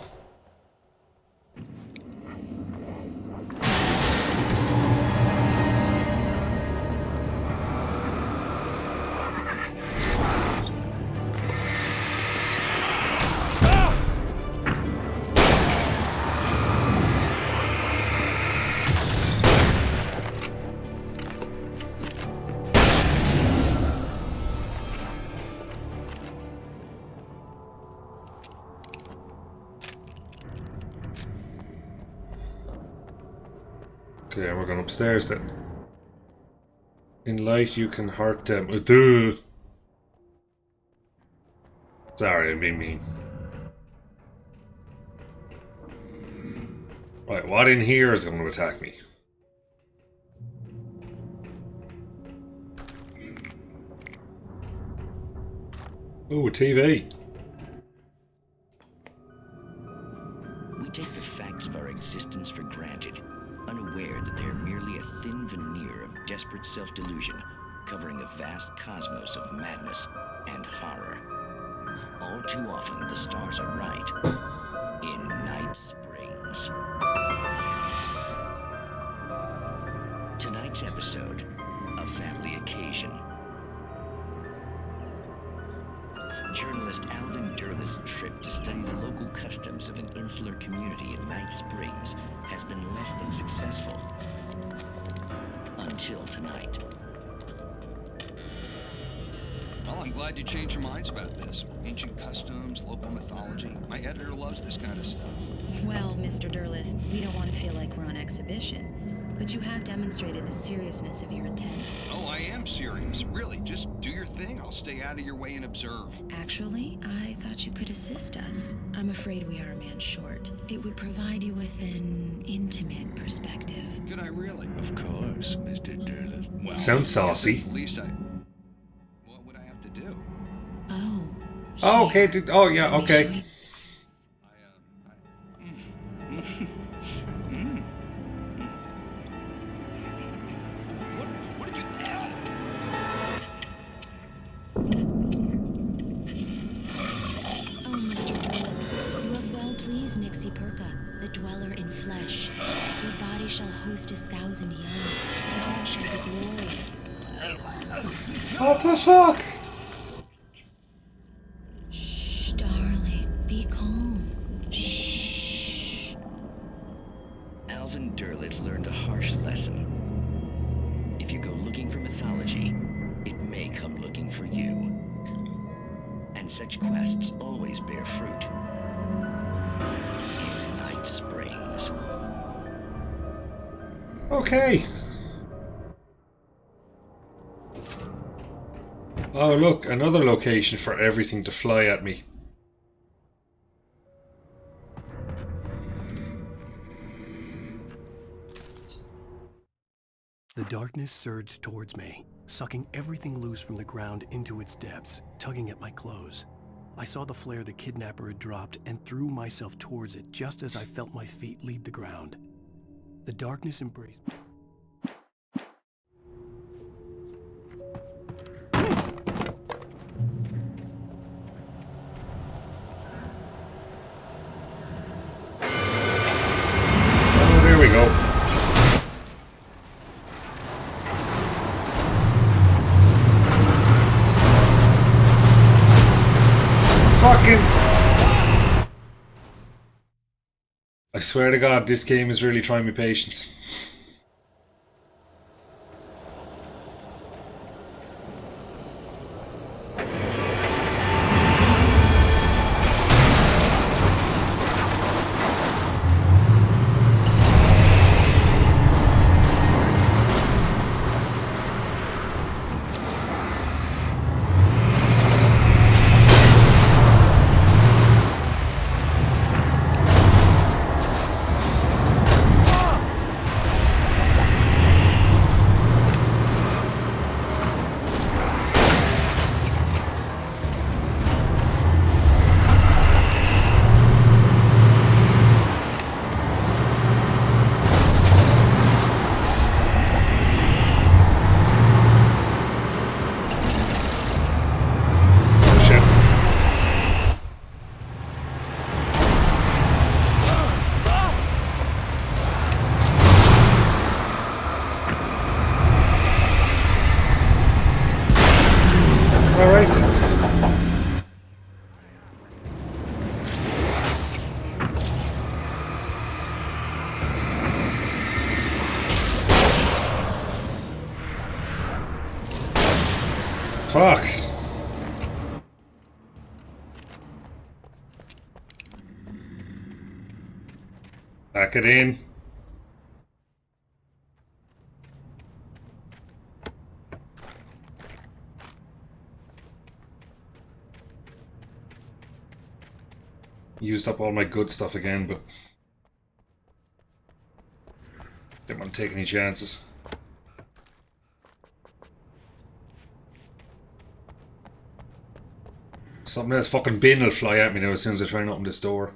[SPEAKER 1] Okay, we're going upstairs then. In light, you can hurt them. Duh. Sorry, I'm being mean. Right, what in here is going to attack me? Oh, a TV.
[SPEAKER 18] We take the facts of our existence for granted, unaware that they're merely a thin veneer of desperate self-delusion, covering a vast cosmos of madness and horror. All too often, the stars are right. In Night Springs. Tonight's episode, a family occasion. Journalist Alvin Derlis' trip to study the local customs of an insular community in Night Springs has been less than successful. Until tonight.
[SPEAKER 19] Well, I'm glad you changed your minds about this. Ancient customs, local mythology. My editor loves this kind of stuff.
[SPEAKER 20] Well, Mr. Derlith, we don't want to feel like we're on exhibition. But you have demonstrated the seriousness of your intent.
[SPEAKER 19] Oh, I am serious. Really, just do your thing. I'll stay out of your way and observe.
[SPEAKER 20] Actually, I thought you could assist us. I'm afraid we are a man short. It would provide you with an intimate perspective.
[SPEAKER 19] Could I really?
[SPEAKER 18] Of course, Mr. Derlith.
[SPEAKER 19] Well,
[SPEAKER 1] sounds saucy.
[SPEAKER 19] At least what would I have to do?
[SPEAKER 20] Oh.
[SPEAKER 1] Oh, okay. Oh, yeah, okay.
[SPEAKER 20] The dweller in flesh. Your body shall host his 1,000 young, and all shall be glory.
[SPEAKER 1] What the fuck?
[SPEAKER 20] Shh, darling, be calm. Shh.
[SPEAKER 18] Alvin Derleth learned a harsh lesson. If you go looking for mythology, it may come looking for you. And such quests always bear fruit. In Night Springs.
[SPEAKER 1] Okay. Oh look, another location for everything to fly at me.
[SPEAKER 2] The darkness surged towards me, sucking everything loose from the ground into its depths, tugging at my clothes. I saw the flare the kidnapper had dropped and threw myself towards it just as I felt my feet leave the ground. The darkness embraced me.
[SPEAKER 1] Oh, there we go. I swear to God, this game is really trying my patience. Fuck. Back it in. Used up all my good stuff again, but didn't want to take any chances. Something else, fucking bin will fly at me now as soon as I try and open this door.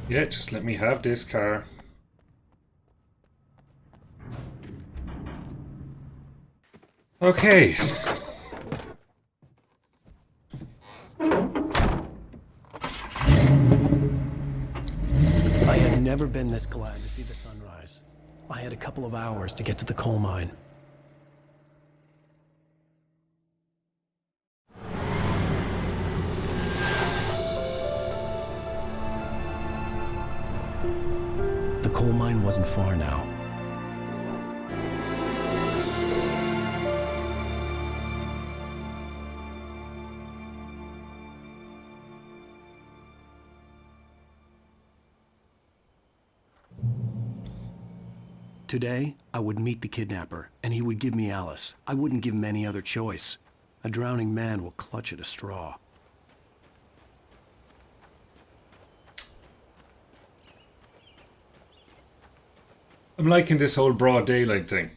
[SPEAKER 1] Yeah, just let me have this car. Okay.
[SPEAKER 2] I had never been this glad to see the sunrise. I had a couple of hours to get to the coal mine. The coal mine wasn't far now. Today, I would meet the kidnapper, and he would give me Alice. I wouldn't give him any other choice. A drowning man will clutch at a straw.
[SPEAKER 1] I'm liking this whole broad daylight thing,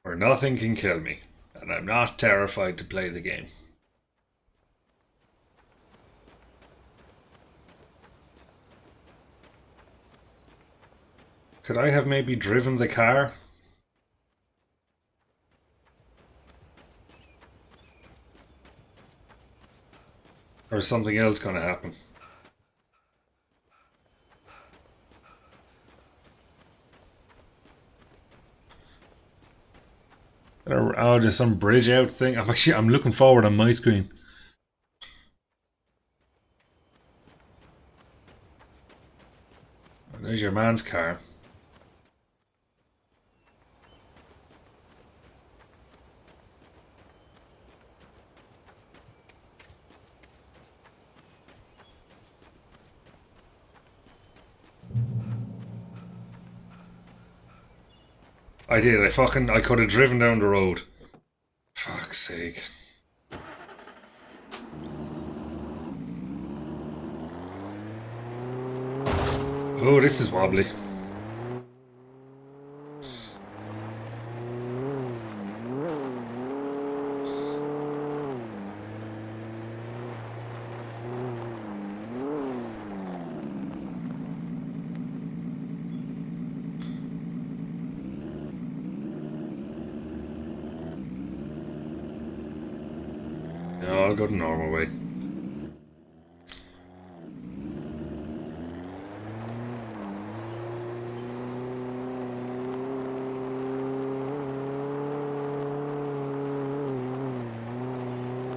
[SPEAKER 1] where nothing can kill me, and I'm not terrified to play the game. Could I have maybe driven the car? Or is something else going to happen? Oh, there's some bridge out thing. I'm looking forward on my screen. There's your man's car. I did. I could have driven down the road. Fuck's sake. Oh, this is wobbly. No, I'll go the normal way.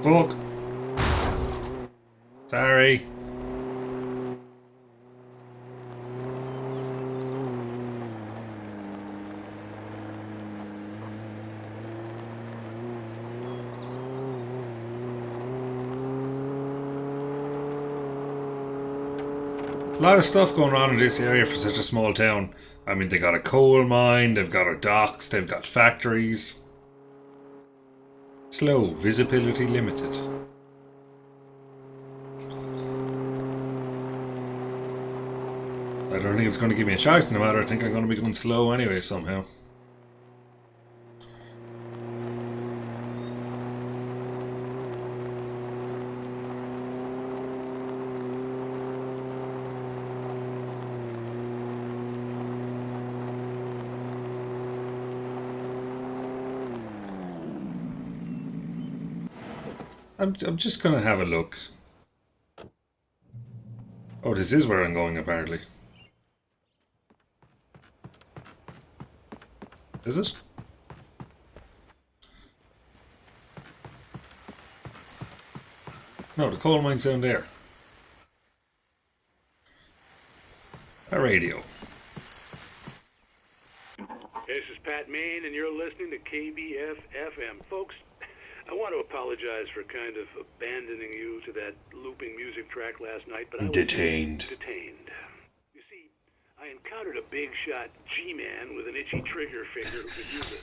[SPEAKER 1] Fuck. Sorry. A lot of stuff going on in this area for such a small town. I mean, they got a coal mine, they've got a docks, they've got factories. Slow, visibility limited. I don't think it's going to give me a choice no matter. I think I'm going to be going slow anyway somehow. I'm just gonna have a look. Oh, this is where I'm going apparently. Is it? No, the coal mine's down there. A radio.
[SPEAKER 11] This is Pat Main, and you're listening to KBF-FM. Folks, I want to apologize for kind of abandoning you to that looping music track last night, but I was
[SPEAKER 1] Detained.
[SPEAKER 11] You see, I encountered a big shot G-man with an itchy trigger finger who could use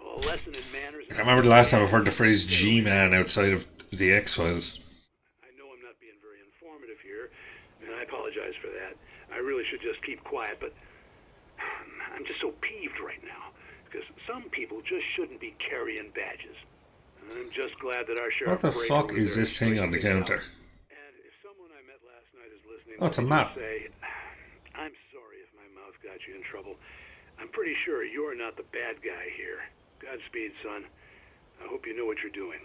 [SPEAKER 11] a lesson in manners.
[SPEAKER 1] I remember the last time I've heard the phrase G-man outside of the X-Files.
[SPEAKER 11] I know I'm not being very informative here, and I apologize for that. I really should just keep quiet, but I'm just so peeved right now, because some people just shouldn't be carrying badges. I'm just glad that our sheriff.
[SPEAKER 1] What the fuck is this thing on the counter?
[SPEAKER 11] And if someone I met last night is listening,
[SPEAKER 1] oh, it's a map.
[SPEAKER 11] Say, I'm sorry if my mouth got you in trouble. I'm pretty sure you're not the bad guy here. Godspeed, son. I hope you know what you're doing.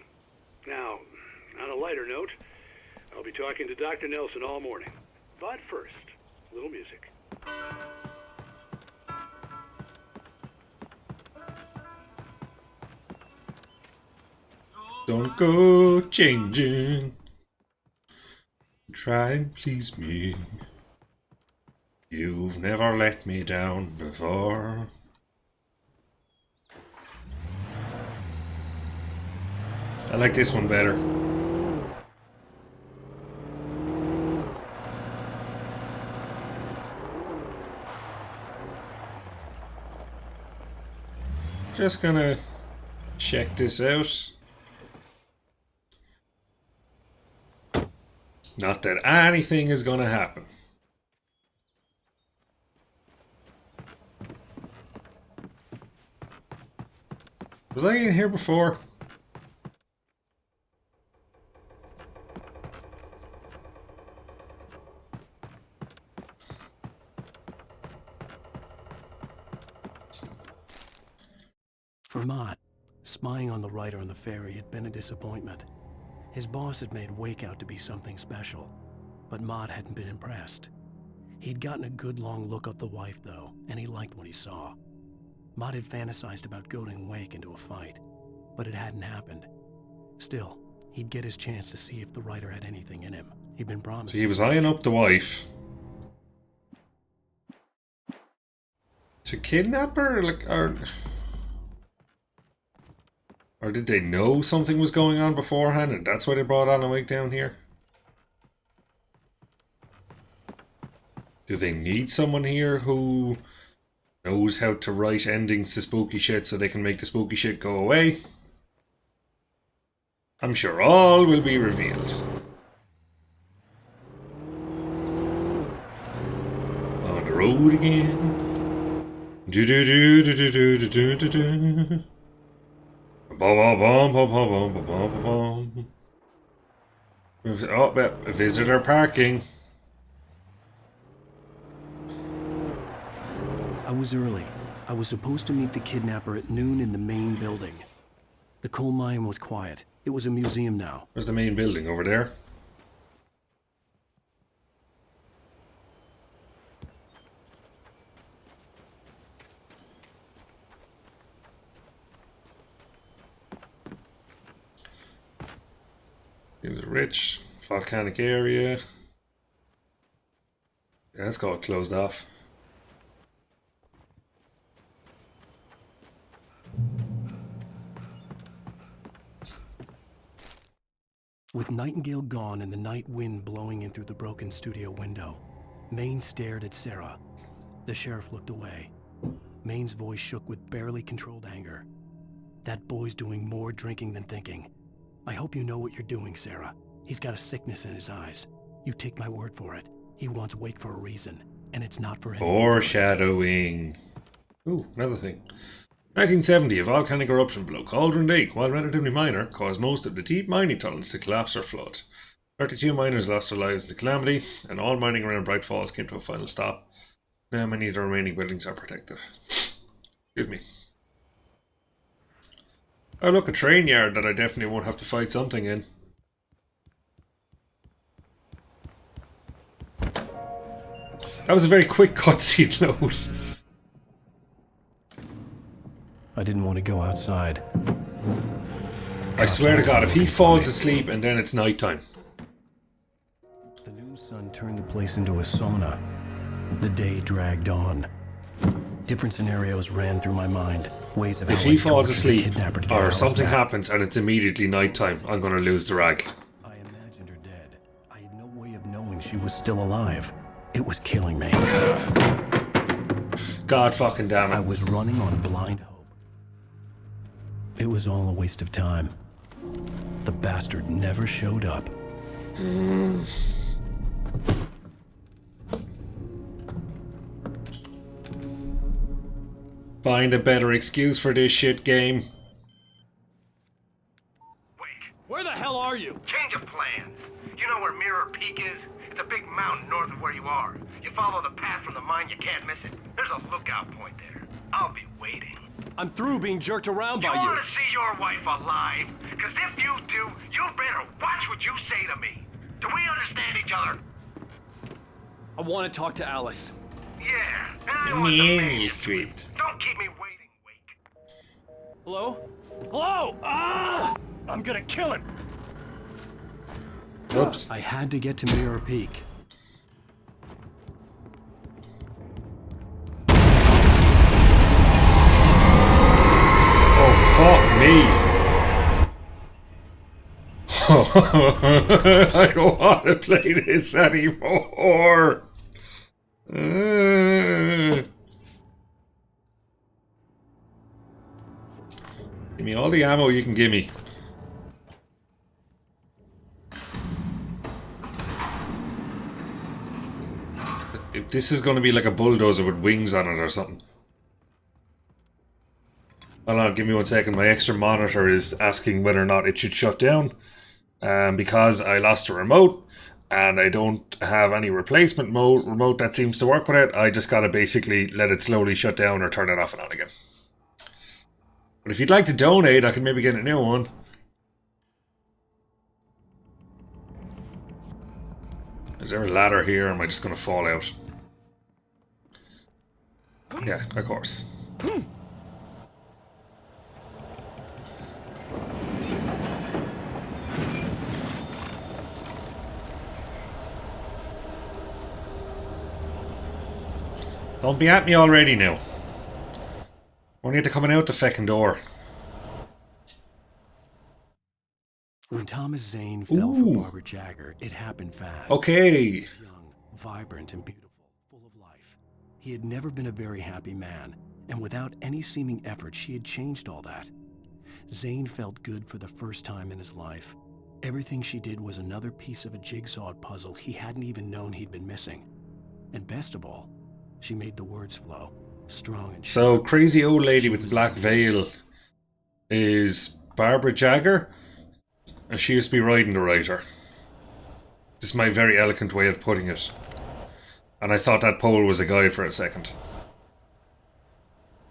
[SPEAKER 11] Now, on a lighter note, I'll be talking to Dr. Nelson all morning. But first, a little music.
[SPEAKER 1] Don't go changing. Try and please me. You've never let me down before. I like this one better. Just gonna check this out. Not that anything is gonna happen. Was I in here before?
[SPEAKER 2] For Mott, spying on the writer on the ferry had been a disappointment. His boss had made Wake out to be something special, but Mott hadn't been impressed. He'd gotten a good long look at the wife, though, and he liked what he saw. Mott had fantasized about goading Wake into a fight, but it hadn't happened. Still, he'd get his chance to see if the writer had anything in him. He'd been promised.
[SPEAKER 1] So he was eyeing up the wife to kidnap her, like, or did they know something was going on beforehand, and that's why they brought Alan Wake down here? Do they need someone here who knows how to write endings to spooky shit so they can make the spooky shit go away? I'm sure all will be revealed. On the road again. Do do do do do do do do do. Bum bum bum bum bum bum bum. Oh, visitor parking.
[SPEAKER 2] I was early. I was supposed to meet the kidnapper at noon in the main building. The coal mine was quiet. It was a museum now.
[SPEAKER 1] Where's the main building? Over there? It was a rich volcanic area. Yeah, it's got closed off.
[SPEAKER 2] With Nightingale gone and the night wind blowing in through the broken studio window, Maine stared at Sarah. The sheriff looked away. Maine's voice shook with barely controlled anger. That boy's doing more drinking than thinking. I hope you know what you're doing, Sarah. He's got a sickness in his eyes. You take my word for it. He wants Wake for a reason, and it's not for anything.
[SPEAKER 1] Foreshadowing. Ooh, another thing. 1970, a volcanic eruption below Cauldron Lake, while relatively minor, caused most of the deep mining tunnels to collapse or flood. 32 miners lost their lives in the calamity, and all mining around Bright Falls came to a final stop. Now many of the remaining buildings are protected. Excuse me. Oh look, a train yard that I definitely won't have to fight something in. That was a very quick cutscene load.
[SPEAKER 2] I didn't want to go outside.
[SPEAKER 1] I swear to God, if he falls asleep and then it's nighttime.
[SPEAKER 2] The noon sun turned the place into a sauna. The day dragged on. Different scenarios ran through my mind. Ways of
[SPEAKER 1] if
[SPEAKER 2] how
[SPEAKER 1] he
[SPEAKER 2] I
[SPEAKER 1] falls
[SPEAKER 2] tortured the
[SPEAKER 1] asleep
[SPEAKER 2] kidnapper to get
[SPEAKER 1] or
[SPEAKER 2] Alice
[SPEAKER 1] something
[SPEAKER 2] back.
[SPEAKER 1] happens and it's immediately nighttime, I'm gonna lose the rag.
[SPEAKER 2] I imagined her dead. I had no way of knowing she was still alive. It was killing me.
[SPEAKER 1] God fucking damn it.
[SPEAKER 2] I was running on blind hope. It was all a waste of time. The bastard never showed up.
[SPEAKER 1] Find a better excuse for this shit game.
[SPEAKER 17] Where the hell are you?
[SPEAKER 13] Change of plans. You know where Mirror Peak is? It's a big mountain north of where you are. You follow the path from the mine, you can't miss it. There's a lookout point there. I'll be waiting.
[SPEAKER 17] I'm through being jerked around by
[SPEAKER 13] You
[SPEAKER 17] you.
[SPEAKER 13] want to see your wife alive? Because if you do, you better watch what you say to me. Do we understand each other?
[SPEAKER 17] I want to talk to Alice.
[SPEAKER 13] Yeah, and I want the manuscript. Don't keep me waiting, Wake.
[SPEAKER 17] Hello? Hello! Ah! I'm gonna kill him!
[SPEAKER 1] Oops.
[SPEAKER 2] I had to get to Mirror Peak.
[SPEAKER 1] Oh, fuck me. I don't want to play this anymore. Give me all the ammo you can give me. If this is going to be like a bulldozer with wings on it or something. Hold on, give me 1 second. My extra monitor is asking whether or not it should shut down. Because I lost a remote and I don't have any replacement remote that seems to work with it. I just gotta basically let it slowly shut down or turn it off and on again. But if you'd like to donate, I can maybe get a new one. Is there a ladder here, or am I just going to fall out? Yeah, of course. Don't be at me already now. Only had to coming out the feckin' door.
[SPEAKER 2] When Thomas Zane fell for Barbara Jagger, it happened fast.
[SPEAKER 1] Okay.
[SPEAKER 2] He was young, vibrant, and beautiful, full of life. He had never been a very happy man, and without any seeming effort, she had changed all that. Zane felt good for the first time in his life. Everything she did was another piece of a jigsaw puzzle he hadn't even known he'd been missing. And best of all, she made the words flow, strong and
[SPEAKER 1] So,
[SPEAKER 2] sharp.
[SPEAKER 1] crazy old lady
[SPEAKER 2] She
[SPEAKER 1] with the
[SPEAKER 2] was
[SPEAKER 1] black
[SPEAKER 2] as beautiful.
[SPEAKER 1] veil is Barbara Jagger, and she used to be riding the writer. This is my very eloquent way of putting it. And I thought that pole was a guy for a second.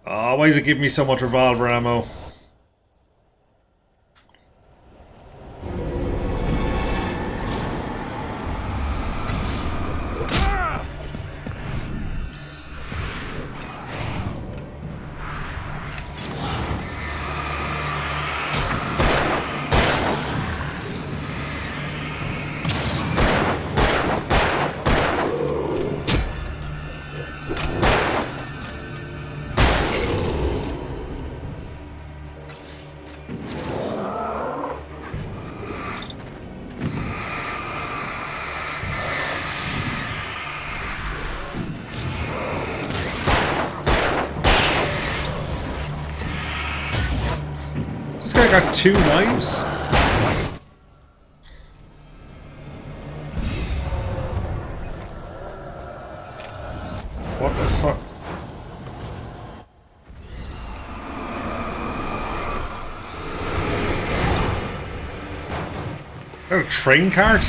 [SPEAKER 1] Oh, why is it giving me so much revolver ammo? This guy got 2 knives? What the fuck? Is that a train cart?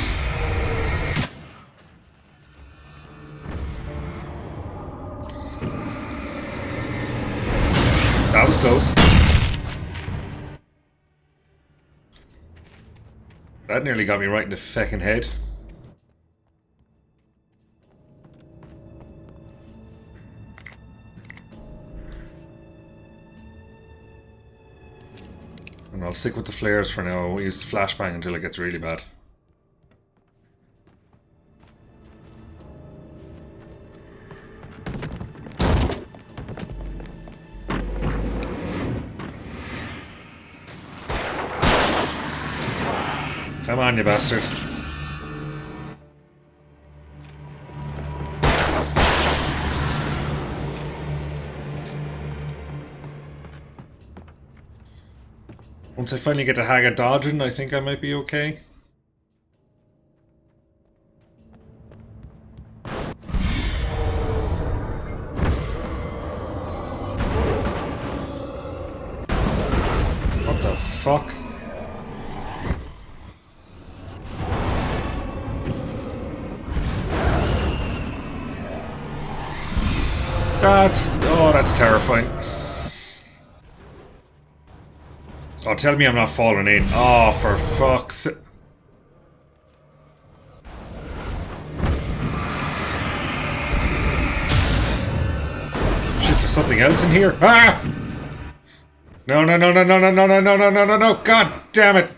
[SPEAKER 1] That was close. That nearly got me right in the feckin' head. And I'll stick with the flares for now. We'll use the flashbang until it gets really bad. Come on, you bastard. Once I finally get the hang of dodging, I think I might be okay. What the fuck? That's terrifying. Oh, tell me I'm not falling in. Oh, for fuck's sake. Shit, there's something else in here. Ah! No, no, no, no, no, no, no, no, no, no, no, no, no. God damn it.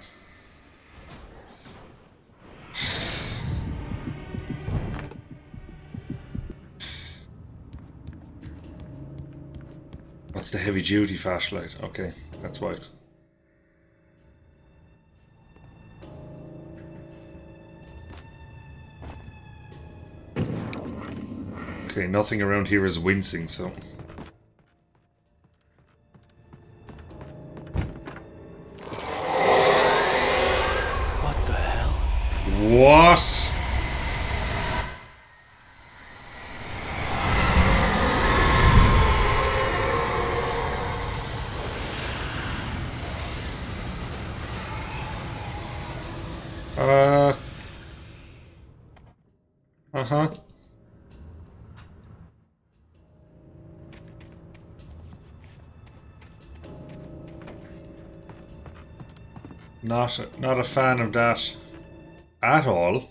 [SPEAKER 1] That's the heavy duty flashlight. Okay, that's why. Okay, nothing around here is wincing, so.
[SPEAKER 2] What the hell?
[SPEAKER 1] What? Uh-huh. Not a fan of that at all.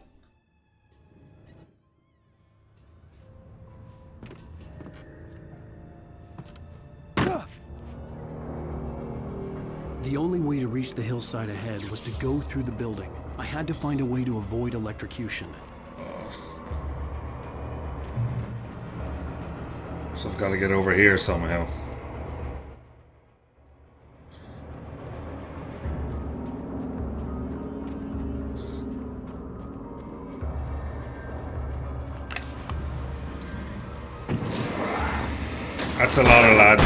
[SPEAKER 2] The only way to reach the hillside ahead was to go through the building. I had to find a way to avoid electrocution.
[SPEAKER 1] So I've got to get over here somehow. That's a lot of lads.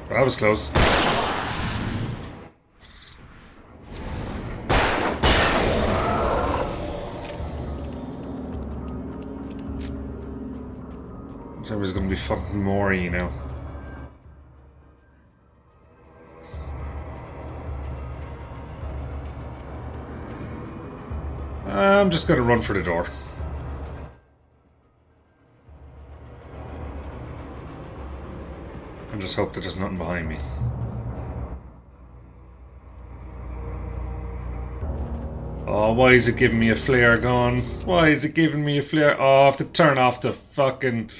[SPEAKER 1] That was close. There was gonna be fucking more, you know. I'm just gonna run for the door. And just hope that there's nothing behind me. Oh, why is it giving me a flare gun? Why is it giving me a flare? Oh, I have to turn off the fucking...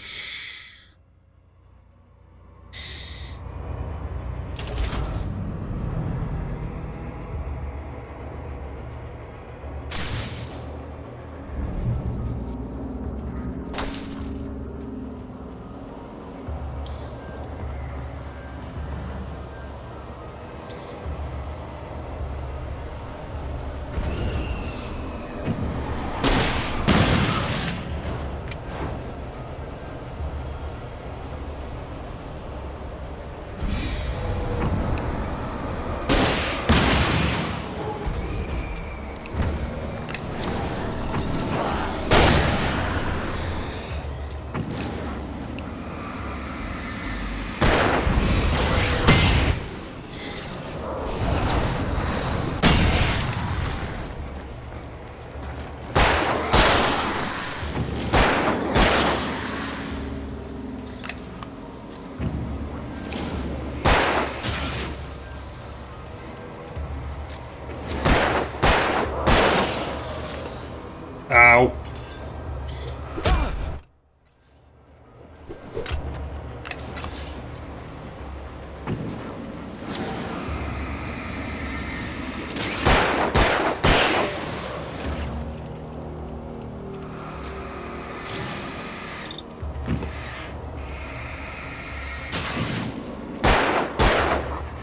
[SPEAKER 1] Ow.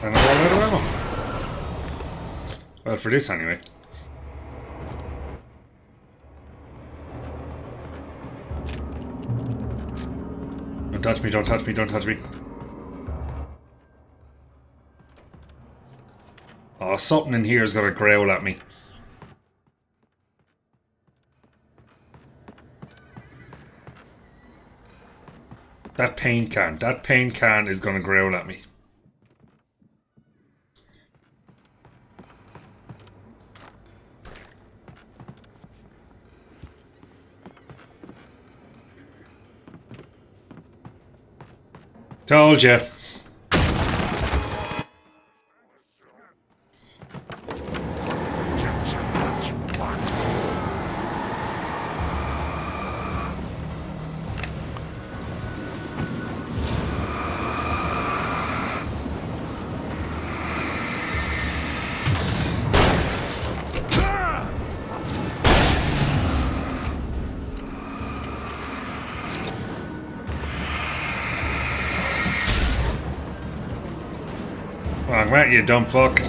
[SPEAKER 1] And I'm all out of ammo. Well, for this anyway. Don't touch me, don't touch me, don't touch me. Oh, something in here is gonna growl at me. That paint can is gonna growl at me. Told you. Wrong way, you dumb fuck.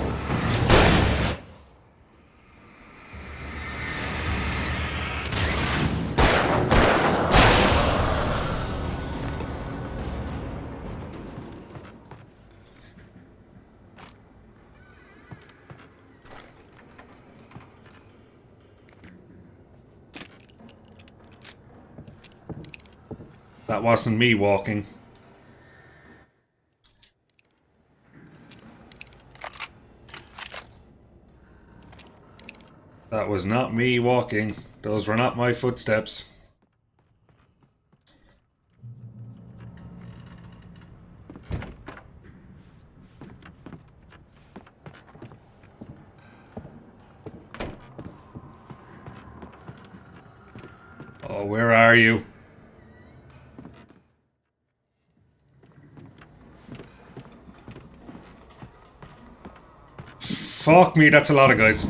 [SPEAKER 1] That wasn't me walking. That was not me walking. Those were not my footsteps. Oh, where are you? Fuck me, that's a lot of guys.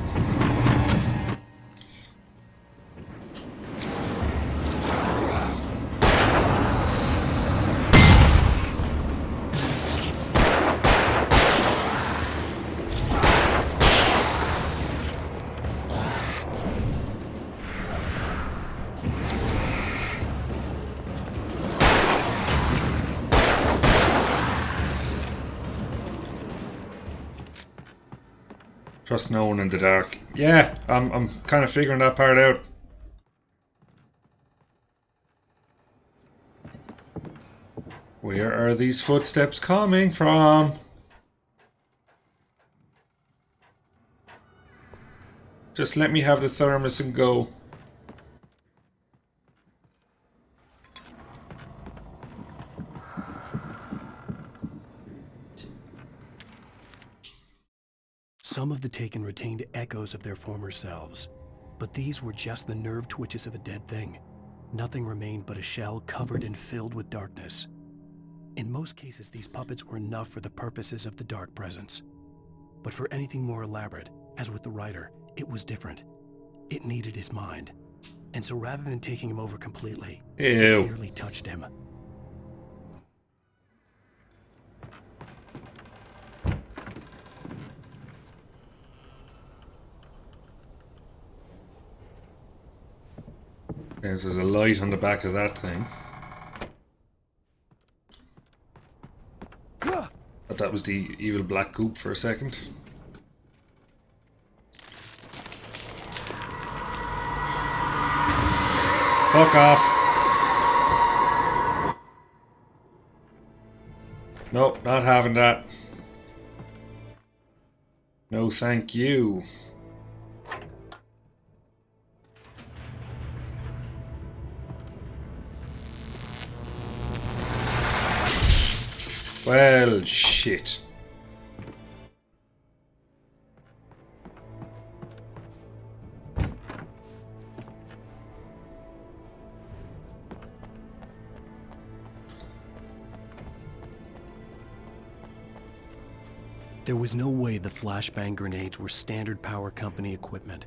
[SPEAKER 1] Trust no one in the dark. Yeah, I'm kind of figuring that part out. Where are these footsteps coming from? Just let me have the thermos and go.
[SPEAKER 2] Some of the Taken retained echoes of their former selves, but these were just the nerve twitches of a dead thing. Nothing remained but a shell covered and filled with darkness. In most cases, these puppets were enough for the purposes of the dark presence. But for anything more elaborate, as with the writer, it was different. It needed his mind. And so rather than taking him over completely, it clearly touched him.
[SPEAKER 1] There's a light on the back of that thing. Thought that was the evil black goop for a second. Fuck off. Nope, not having that. No thank you. Well, shit.
[SPEAKER 2] There was no way the flashbang grenades were standard power company equipment.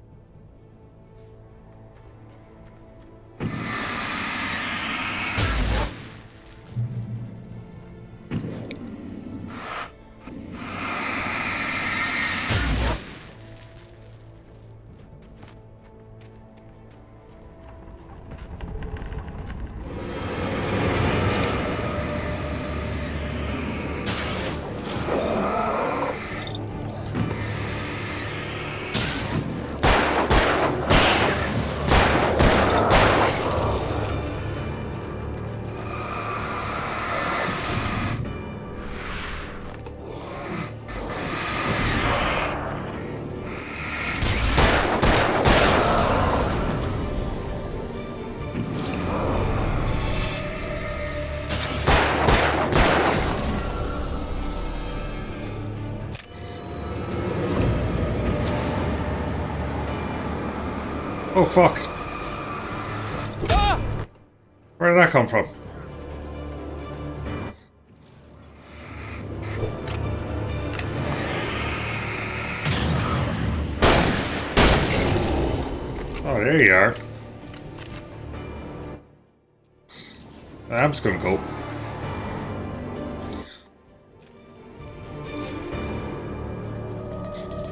[SPEAKER 1] Oh fuck. Where did that come from? Oh, there you are. I'm just gonna go.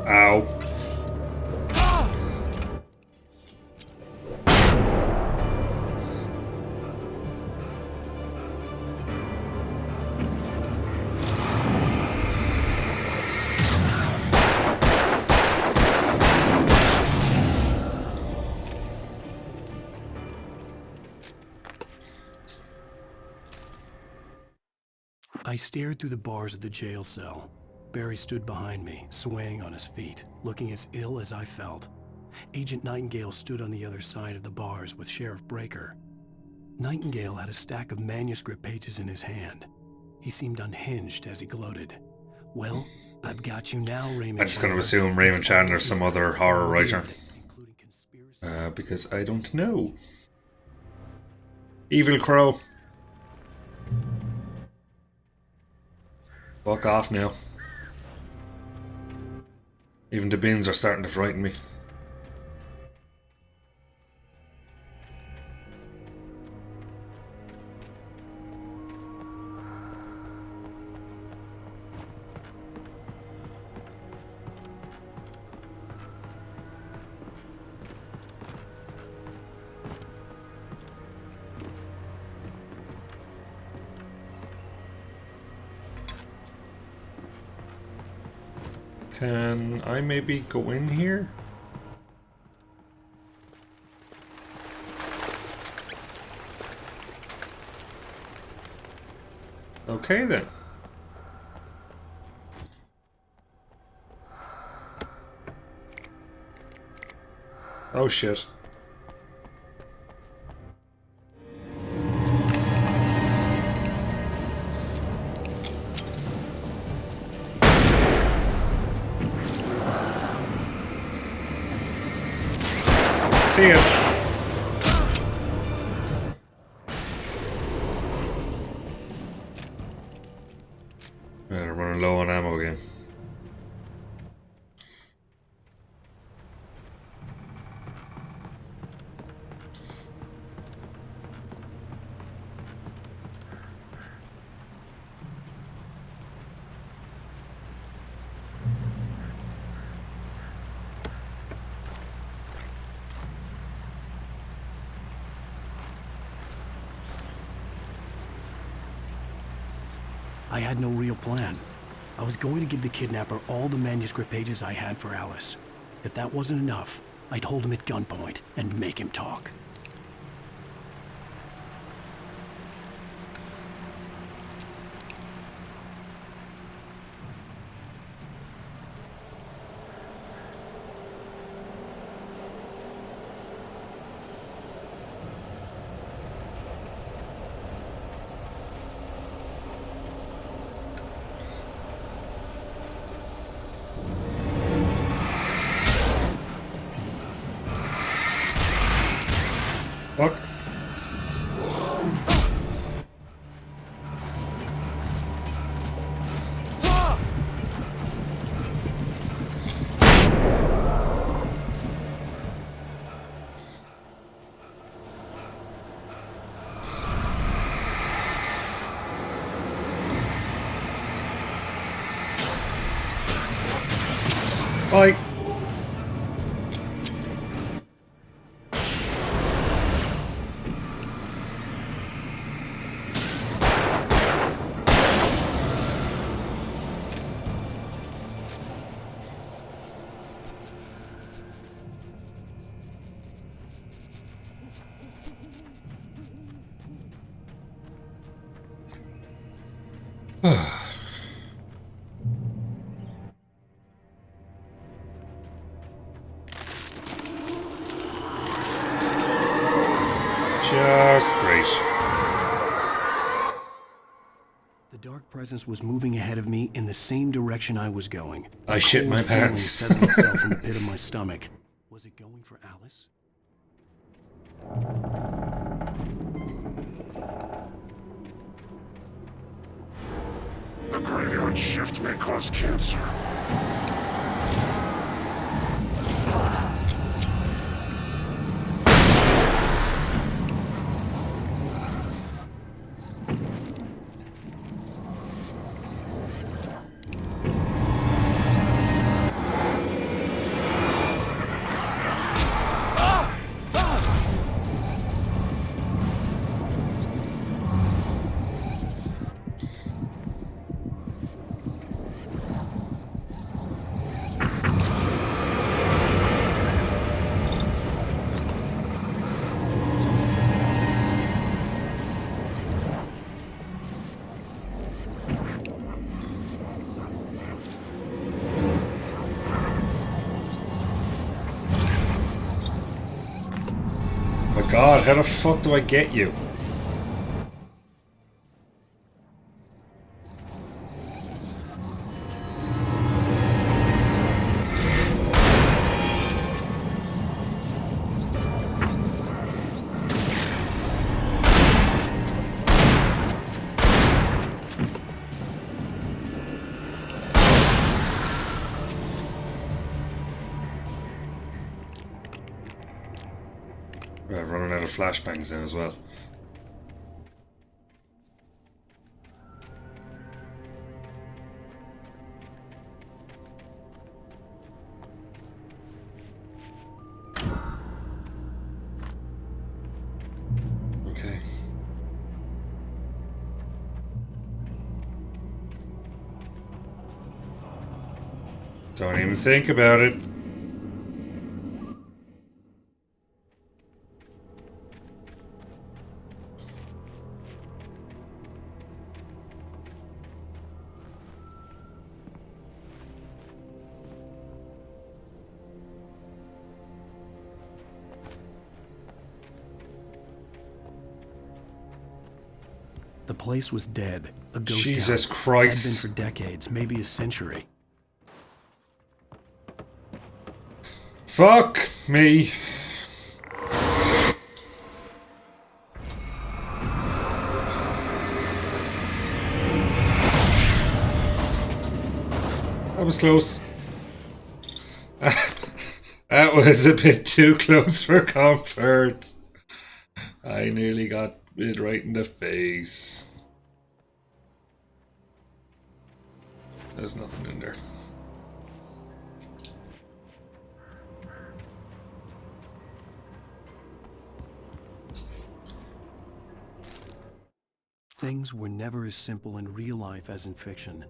[SPEAKER 1] Ow.
[SPEAKER 2] I stared through the bars of the jail cell. Barry stood behind me, swaying on his feet, looking as ill as I felt. Agent Nightingale stood on the other side of the bars with Sheriff Breaker. Nightingale had a stack of manuscript pages in his hand. He seemed unhinged as he gloated. Well, I've got you now, Raymond.
[SPEAKER 1] I'm just going to assume Raymond Chandler's some other horror writer. Because I don't know. Evil Crow. Fuck off now. Even the bins are starting to frighten me. Can I maybe go in here? Okay then. Oh shit. See ya. Right, I'm running low on ammo again.
[SPEAKER 2] I had no real plan. I was going to give the kidnapper all the manuscript pages I had for Alice. If that wasn't enough, I'd hold him at gunpoint and make him talk.
[SPEAKER 1] Fuck. Bye. Just great.
[SPEAKER 2] The dark presence was moving ahead of me in the same direction I was going.
[SPEAKER 1] I shit my pants.
[SPEAKER 2] Settled itself in the pit of my stomach. Was it going for Alice?
[SPEAKER 8] The graveyard shift may cause cancer.
[SPEAKER 1] god, how the fuck do I get you? Right, running out of flashbangs then as well. Okay. Don't even think about it.
[SPEAKER 2] The place was dead. A ghost town.
[SPEAKER 1] Jesus Christ.
[SPEAKER 2] Had been for decades, maybe a century.
[SPEAKER 1] Fuck me. That was close. That was a bit too close for comfort. I nearly got it right in the face. There's nothing in there.
[SPEAKER 2] Things were never as simple in real life as in fiction.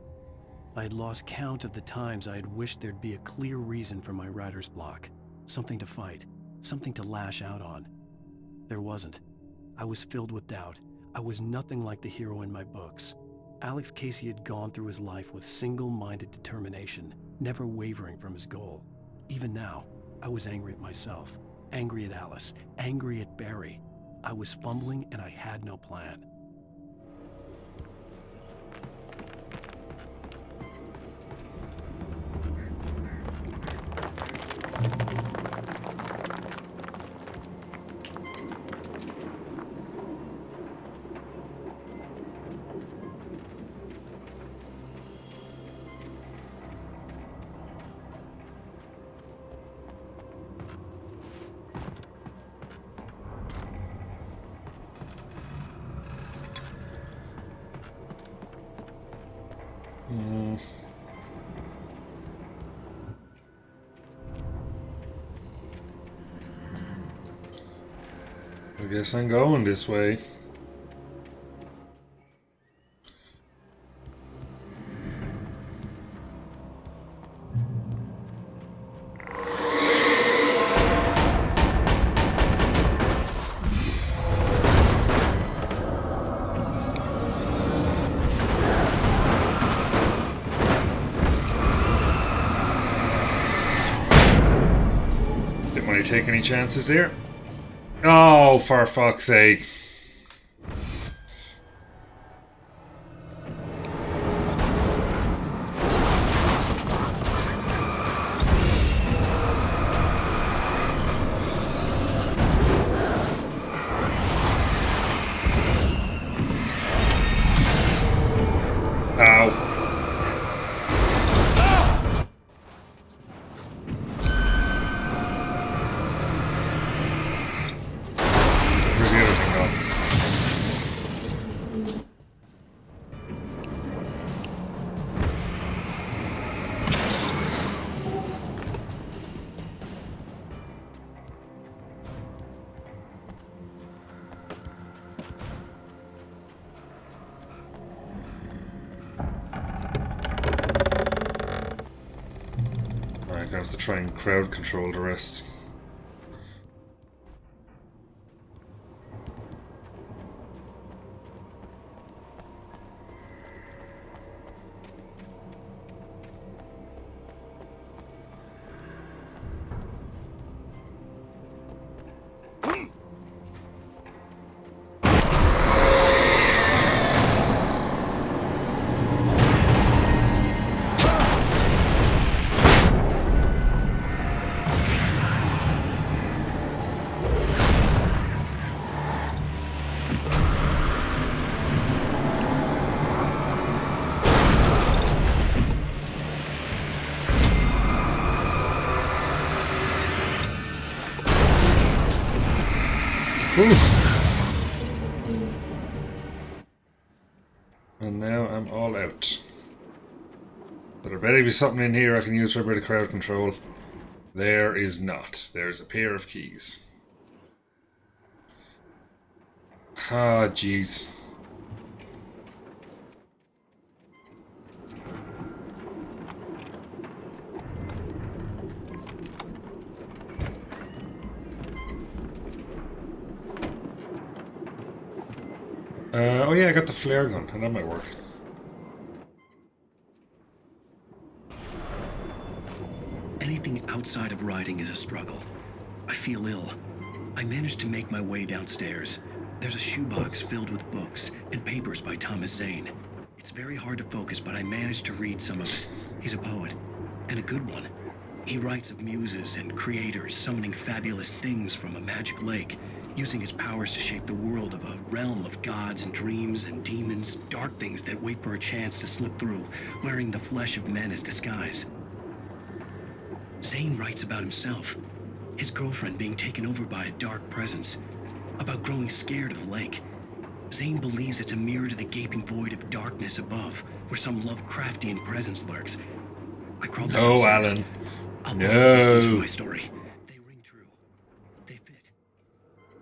[SPEAKER 2] I had lost count of the times I had wished there'd be a clear reason for my writer's block. Something to fight, something to lash out on. There wasn't. I was filled with doubt. I was nothing like the hero in my books. Alex Casey had gone through his life with single-minded determination, never wavering from his goal. Even now, I was angry at myself, angry at Alice, angry at Barry. I was fumbling and I had no plan.
[SPEAKER 1] I guess I'm going this way. Didn't want to take any chances there. Oh, for fuck's sake. Ow. Where's the other thing gone? Alright, gonna have to try and crowd control the rest. And now I'm all out. But there better be something in here I can use for a bit of crowd control. There is not. There's a pair of keys. Ah, jeez. Oh yeah, I got the flare gun, and that might work.
[SPEAKER 10] Anything outside of riding is a struggle. I feel ill. I managed to make my way downstairs. There's a shoebox filled with books and papers by Thomas Zane. It's very hard to focus, but I managed to read some of it. He's a poet, and a good one. He writes of muses and creators summoning fabulous things from a magic lake, using his powers to shape the world of a realm of gods and dreams and demons, dark things that wait for a chance to slip through, wearing the flesh of men as disguise. Zane writes about himself, his girlfriend being taken over by a dark presence, about growing scared of the lake. Zane believes it's a mirror to the gaping void of darkness above, where some Lovecraftian presence lurks. I crawled back upstairs.
[SPEAKER 1] Alan.
[SPEAKER 10] I'll borrow these things from my story. They ring true. They fit.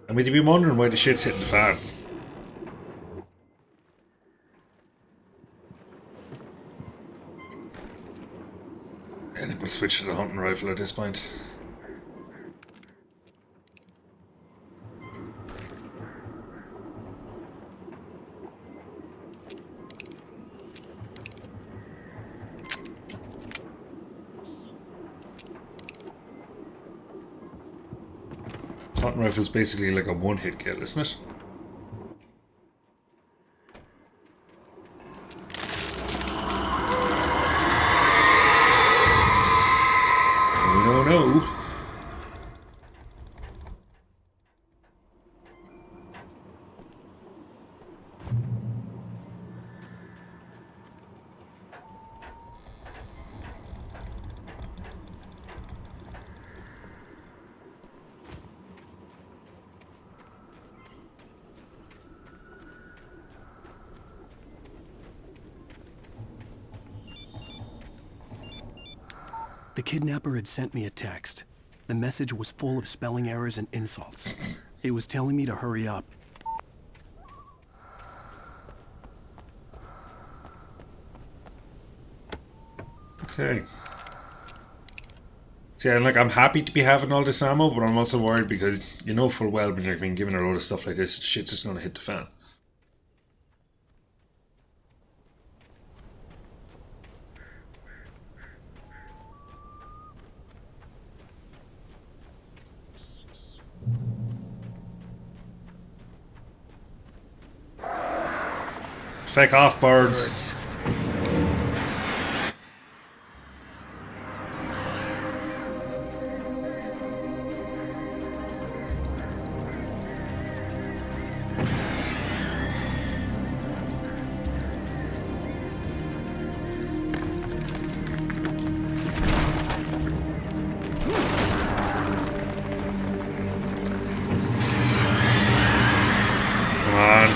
[SPEAKER 1] I mean, you'd be wondering why the shit's hitting the fan. I think we'll switch to the hunting rifle at this point. Hunting rifle's basically like a one-hit kill, isn't it? No.
[SPEAKER 2] The kidnapper had sent me a text. The message was full of spelling errors and insults. It was telling me to hurry up.
[SPEAKER 1] Okay. See, I'm happy to be having all this ammo, but I'm also worried because you know full well when you're being given a load of stuff like this, shit's just gonna hit the fan. Feck off, birds. Come on.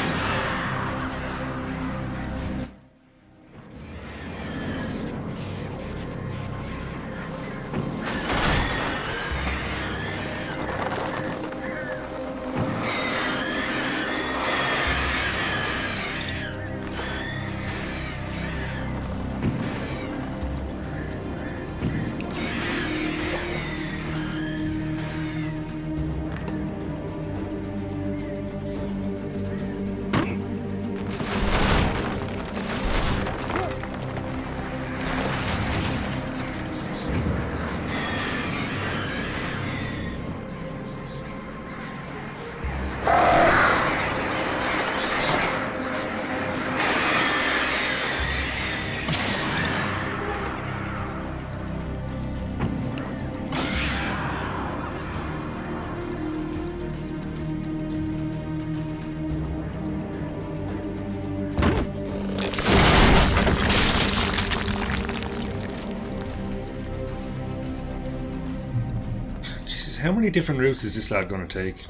[SPEAKER 1] How many different routes is this lad going to take?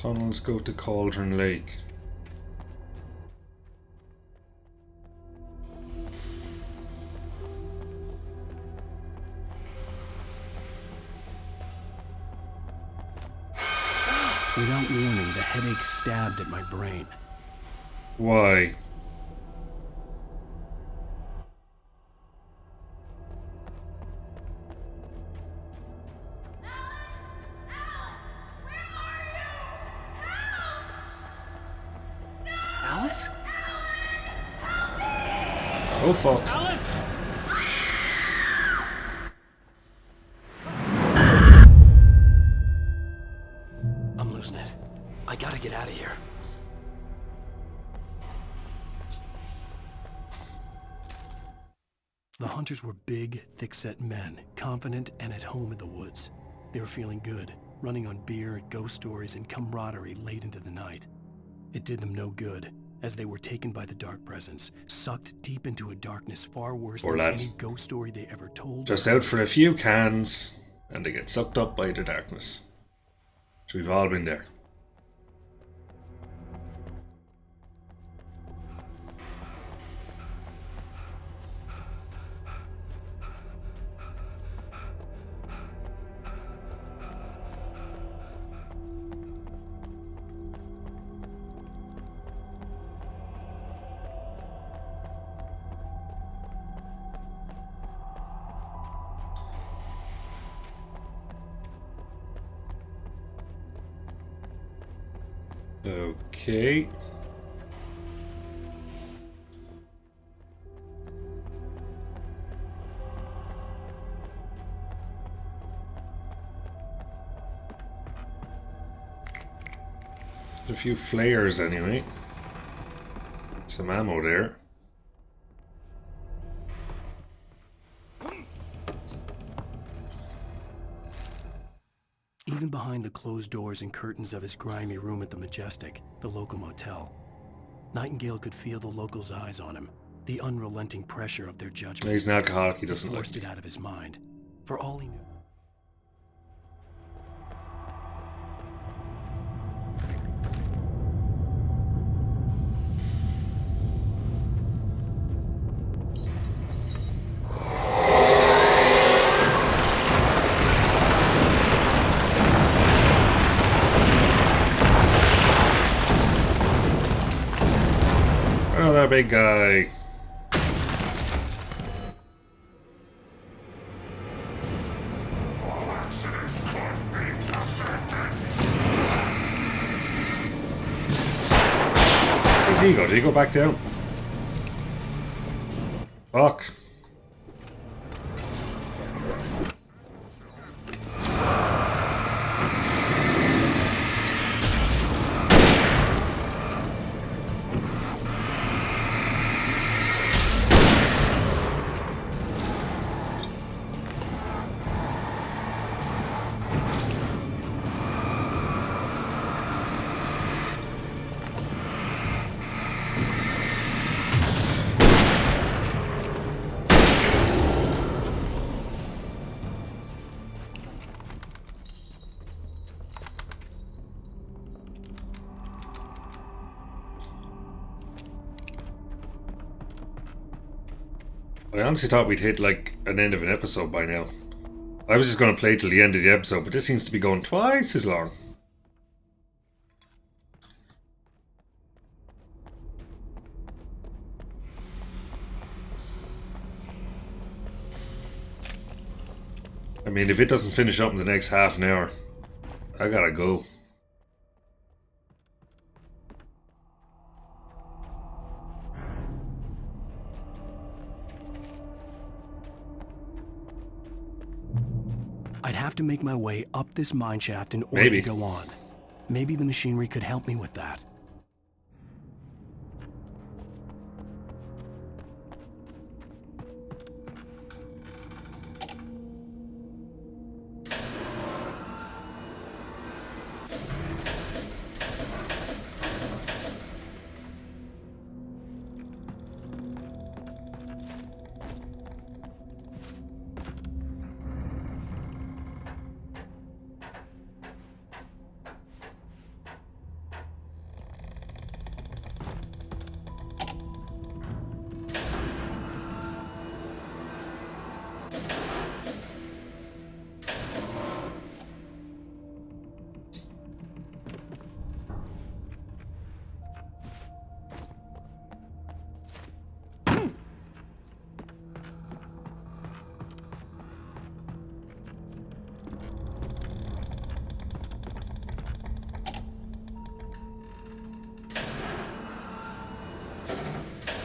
[SPEAKER 1] Tunnels go to Cauldron Lake.
[SPEAKER 2] Without warning, the headache stabbed at my brain.
[SPEAKER 1] Why?
[SPEAKER 2] Alice?
[SPEAKER 1] Oh fuck.
[SPEAKER 12] Alice!
[SPEAKER 2] I'm losing it. I gotta get out of here. The hunters were big, thick-set men, confident and at home in the woods. They were feeling good, running on beer, ghost stories, and camaraderie late into the night. It did them no good, as they were taken by the dark presence, sucked deep into a darkness far worse
[SPEAKER 1] Poor
[SPEAKER 2] than
[SPEAKER 1] lads.
[SPEAKER 2] any ghost story they ever told.
[SPEAKER 1] Just out for a few cans, and they get sucked up by the darkness. So we've all been there. Okay. A few flares anyway. Some ammo there.
[SPEAKER 2] Even behind the closed doors and curtains of his grimy room at the Majestic, the local motel, Nightingale could feel the locals' eyes on him, the unrelenting pressure of their judgment.
[SPEAKER 1] He's an alcoholic, he doesn't
[SPEAKER 2] forced
[SPEAKER 1] like
[SPEAKER 2] it out of his mind. For all he knew.
[SPEAKER 1] Oh, that big guy. Where did he go? Did he go back down? Fuck. I honestly thought we'd hit like an end of an episode by now. I was just going to play till the end of the episode, but this seems to be going twice as long. I mean, if it doesn't finish up in the next half an hour, I gotta go.
[SPEAKER 2] I'd have to make my way up this mine shaft in order
[SPEAKER 1] Maybe.
[SPEAKER 2] to go on. Maybe the machinery could help me with that.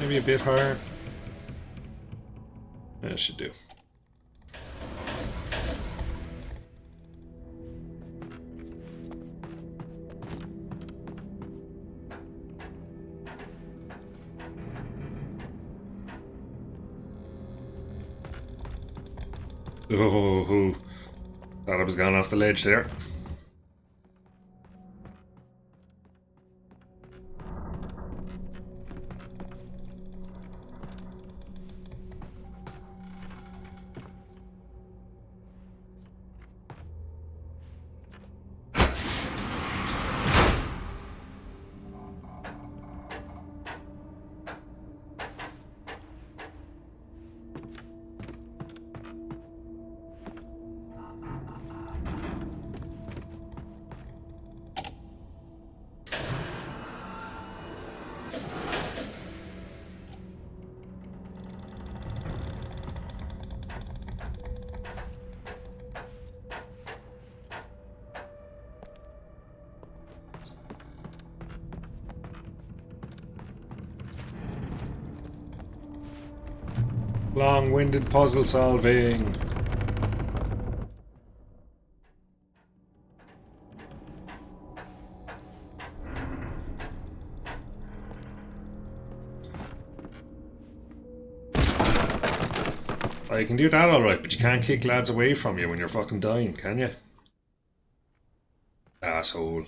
[SPEAKER 1] Maybe a bit higher. That should do. Oh, thought I was gone off the ledge there. Long-winded puzzle solving. Oh, you can do that alright, but you can't kick lads away from you when you're fucking dying, can you? Asshole.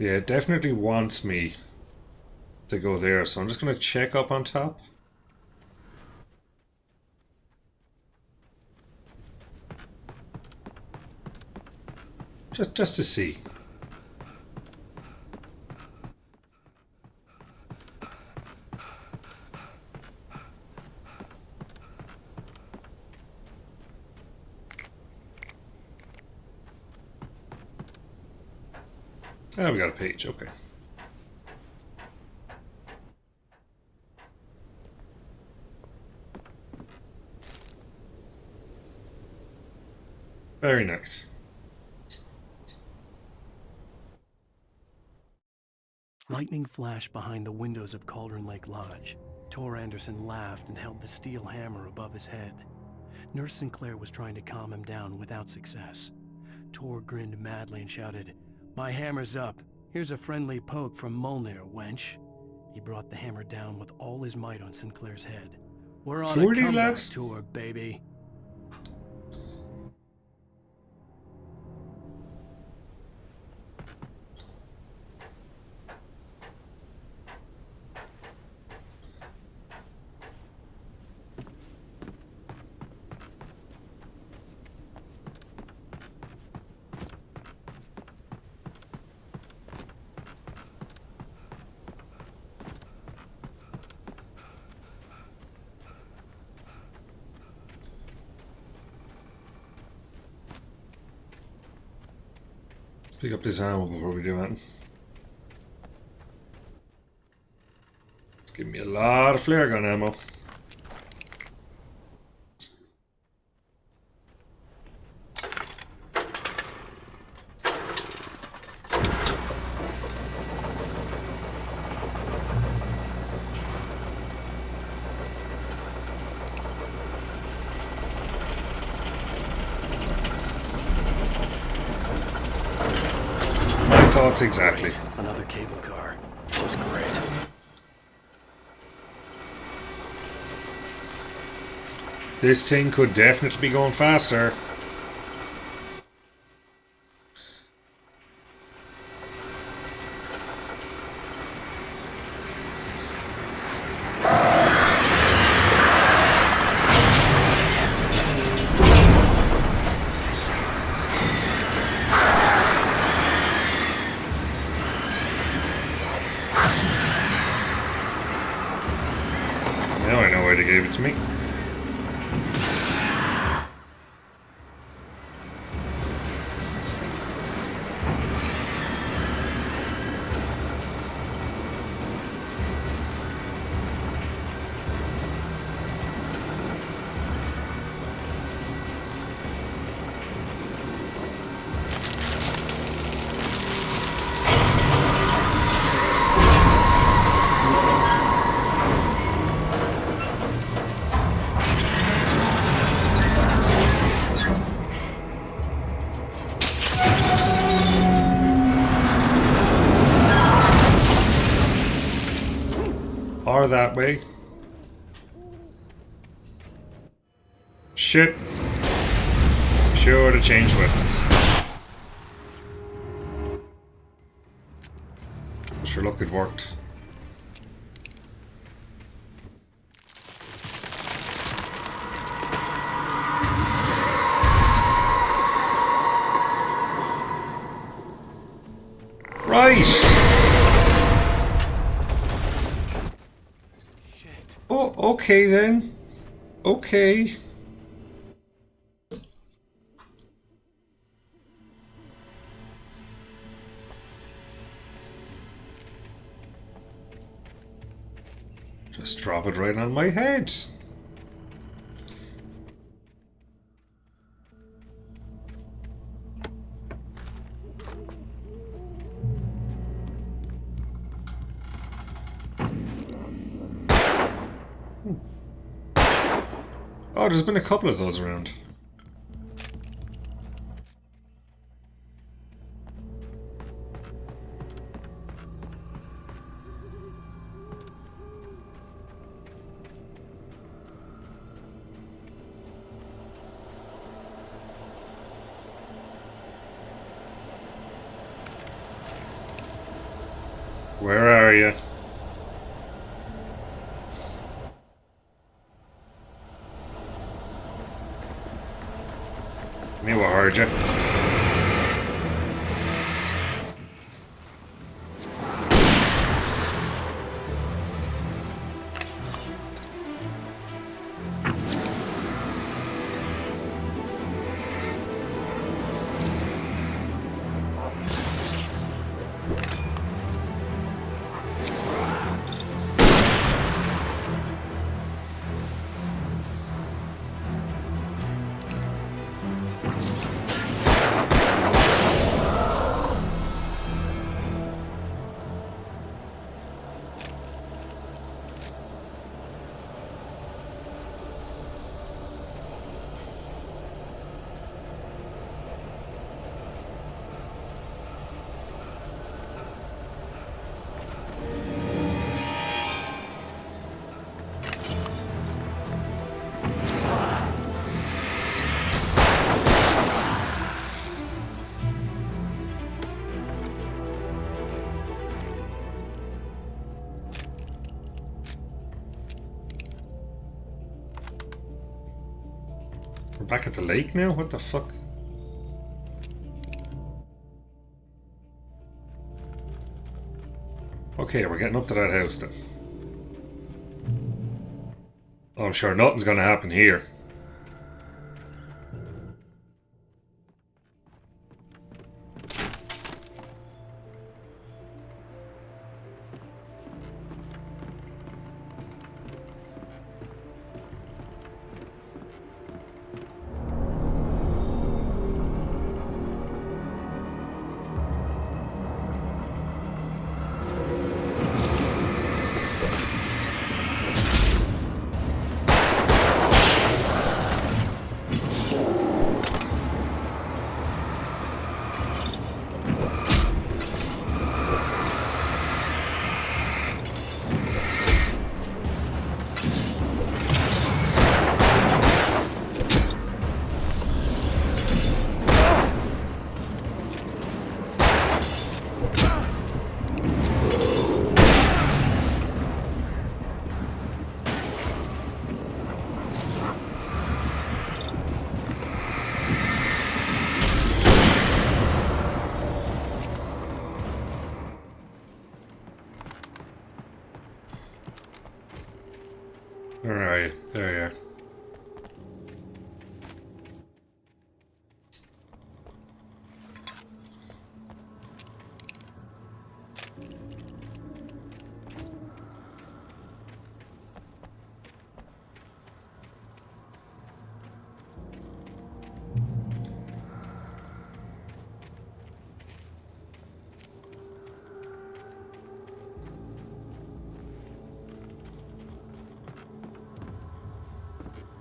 [SPEAKER 1] Yeah, it definitely wants me to go there, so I'm just going to check up on top. Just to see. Oh, we got a page, okay. Very nice.
[SPEAKER 2] Lightning flashed behind the windows of Cauldron Lake Lodge. Tor Anderson laughed and held the steel hammer above his head. Nurse Sinclair was trying to calm him down without success. Tor grinned madly and shouted, "My hammer's up. Here's a friendly poke from Molnir, wench." He brought the hammer down with all his might on Sinclair's head. "We're on a comeback tour, baby."
[SPEAKER 1] Pick up this ammo before we do that. It's giving me a lot of flare gun ammo. Thoughts exactly.
[SPEAKER 2] Another cable car. That was great.
[SPEAKER 1] This thing could definitely be going faster. to me. Or that way. Shit. Sure to change weapons. Sure, look, it worked. Right. Oh, okay then. Okay. Just drop it right on my head. Oh, there's been a couple of those around. Where are you? Knew I heard you. We're back at the lake now? What the fuck? Okay, we're getting up to that house then. Oh, I'm sure nothing's gonna happen here. Where are you? There you are.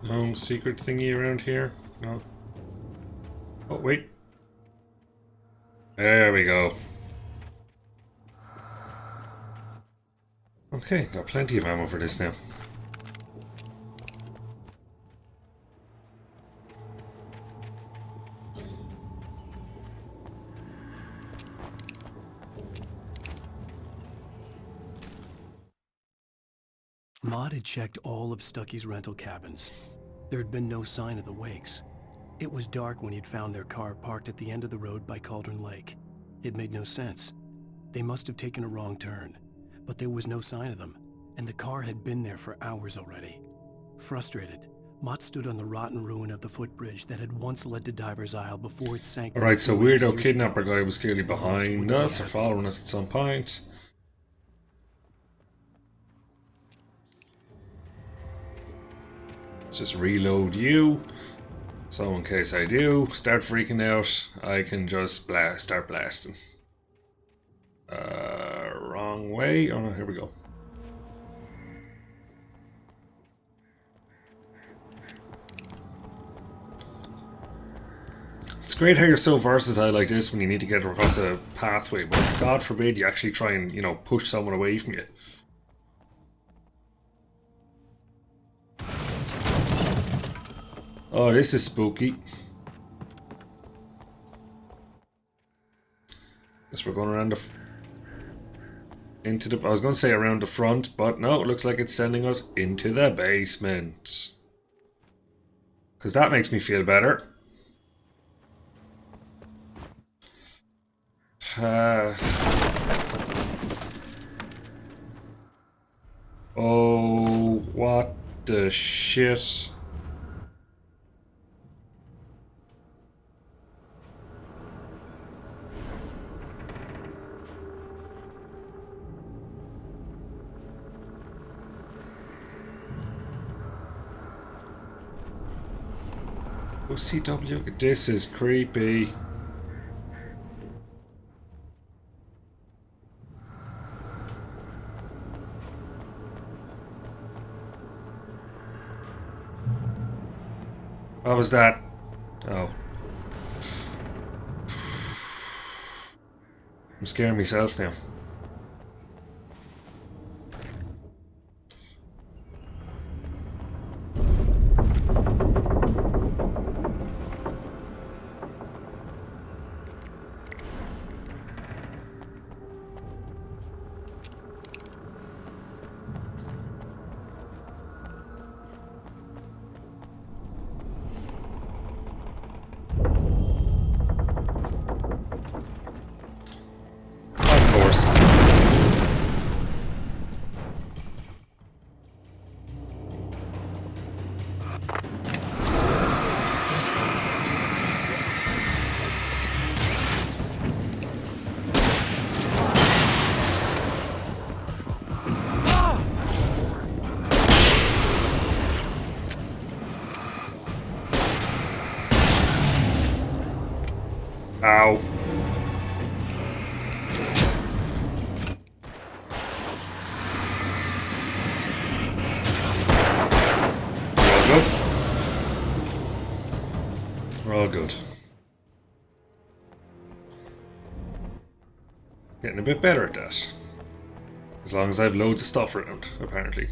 [SPEAKER 1] No secret thingy around here? No. Oh, wait. There we go. Okay, got plenty of ammo for this now.
[SPEAKER 2] Maud had checked all of Stucky's rental cabins. There had been no sign of the Wakes. It was dark when he'd found their car parked at the end of the road by Cauldron Lake. It made no sense. They must have taken a wrong turn, but there was no sign of them, and the car had been there for hours already. Frustrated, Mott stood on the rotten ruin of the footbridge that had once led to Diver's Isle before it sank.
[SPEAKER 1] Alright, so
[SPEAKER 2] waves
[SPEAKER 1] weirdo
[SPEAKER 2] years
[SPEAKER 1] kidnapper
[SPEAKER 2] ago.
[SPEAKER 1] guy was clearly
[SPEAKER 2] The boss
[SPEAKER 1] behind
[SPEAKER 2] wouldn't be
[SPEAKER 1] us or
[SPEAKER 2] happy.
[SPEAKER 1] following us at some point. Let's just reload you. So in case I do start freaking out, I can just start blasting. Wrong way. Oh no, here we go. It's great how you're so versatile like this when you need to get across a pathway, but God forbid you actually try and, you know, push someone away from you. Oh, this is spooky. Guess we're going around into the... I was going to say around the front, but no, it looks like it's sending us into the basement. Because that makes me feel better. Oh, what the shit. OCW, this is creepy. What was that? Oh. I'm scaring myself now. Ow. We're all good. Getting a bit better at that. As long as I have loads of stuff around, apparently.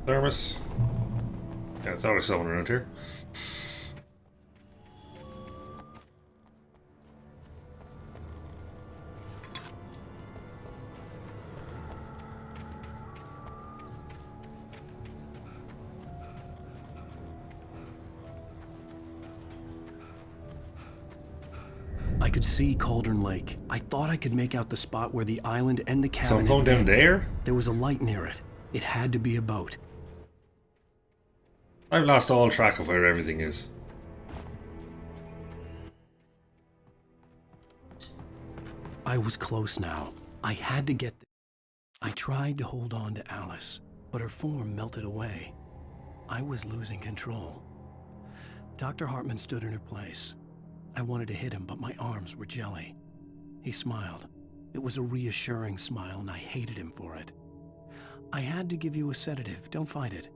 [SPEAKER 1] Thermos. Yeah, I thought I saw one around here.
[SPEAKER 2] I could see Cauldron Lake. I thought I could make out the spot where the island and the cabin
[SPEAKER 1] So I'm going
[SPEAKER 2] had
[SPEAKER 1] down
[SPEAKER 2] been.
[SPEAKER 1] there?
[SPEAKER 2] There was a light near it. It had to be a boat.
[SPEAKER 1] I've lost all track of where everything is.
[SPEAKER 2] I was close now. I had to get there. I tried to hold on to Alice, but her form melted away. I was losing control. Dr. Hartman stood in her place. I wanted to hit him, but my arms were jelly. He smiled. It was a reassuring smile, and I hated him for it. I had to give you a sedative. Don't fight it.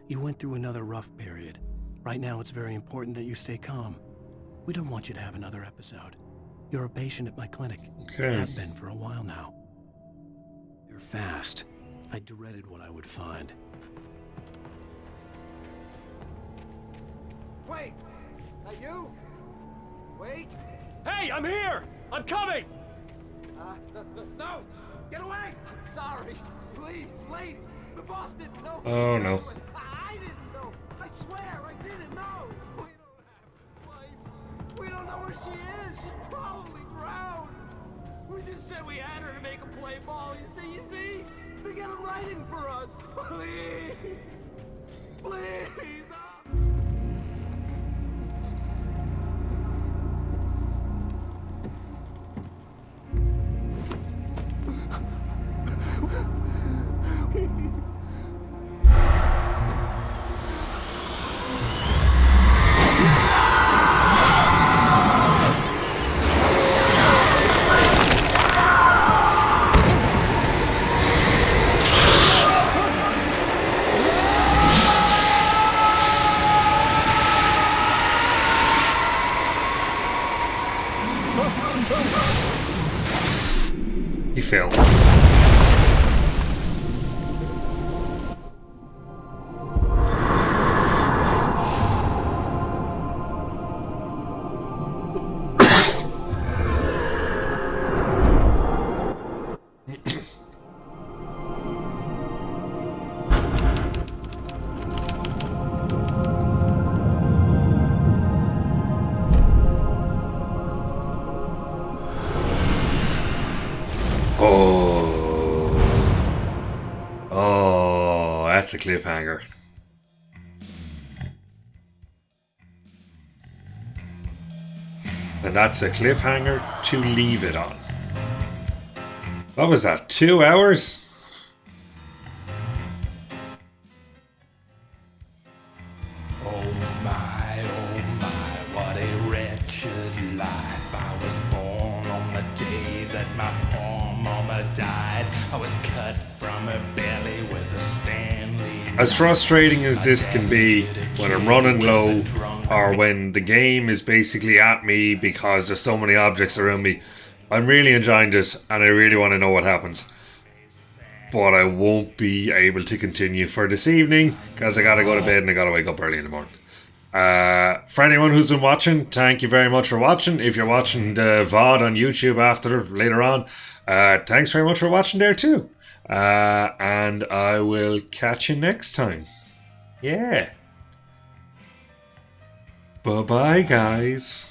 [SPEAKER 2] You went through another rough period. Right now, it's very important that you stay calm. We don't want you to have another episode. You're a patient at my clinic.
[SPEAKER 1] Okay.
[SPEAKER 2] Have been for a while now. You're fast. I dreaded what I would find.
[SPEAKER 17] Wait! That you? Wait! Hey, I'm here! I'm coming! No! Get away! I'm sorry. Please, lady. The boss didn't know.
[SPEAKER 1] Oh no.
[SPEAKER 17] I didn't know. I swear, I didn't know. We don't have a wife. We don't know where she is. She's probably drowned. We just said we had her to make a play ball. You see? They get him writing for us. Please. Please.
[SPEAKER 1] He fell. Oh, that's a cliffhanger. And that's a cliffhanger to leave it on. What was that, 2 hours?
[SPEAKER 21] Oh my, what a wretched life. I was born on the day that my poor mama died. I was cut from her belly with a Stanley.
[SPEAKER 1] As frustrating as this can be when I'm running low, or when the game is basically at me because there's so many objects around me, I'm really enjoying this and I really want to know what happens. But I won't be able to continue for this evening because I gotta go to bed and I gotta wake up early in the morning. For anyone who's been watching, thank you very much for watching. If you're watching the VOD on YouTube later on, thanks very much for watching there too. And I will catch you next time. Yeah. Bye-bye, guys.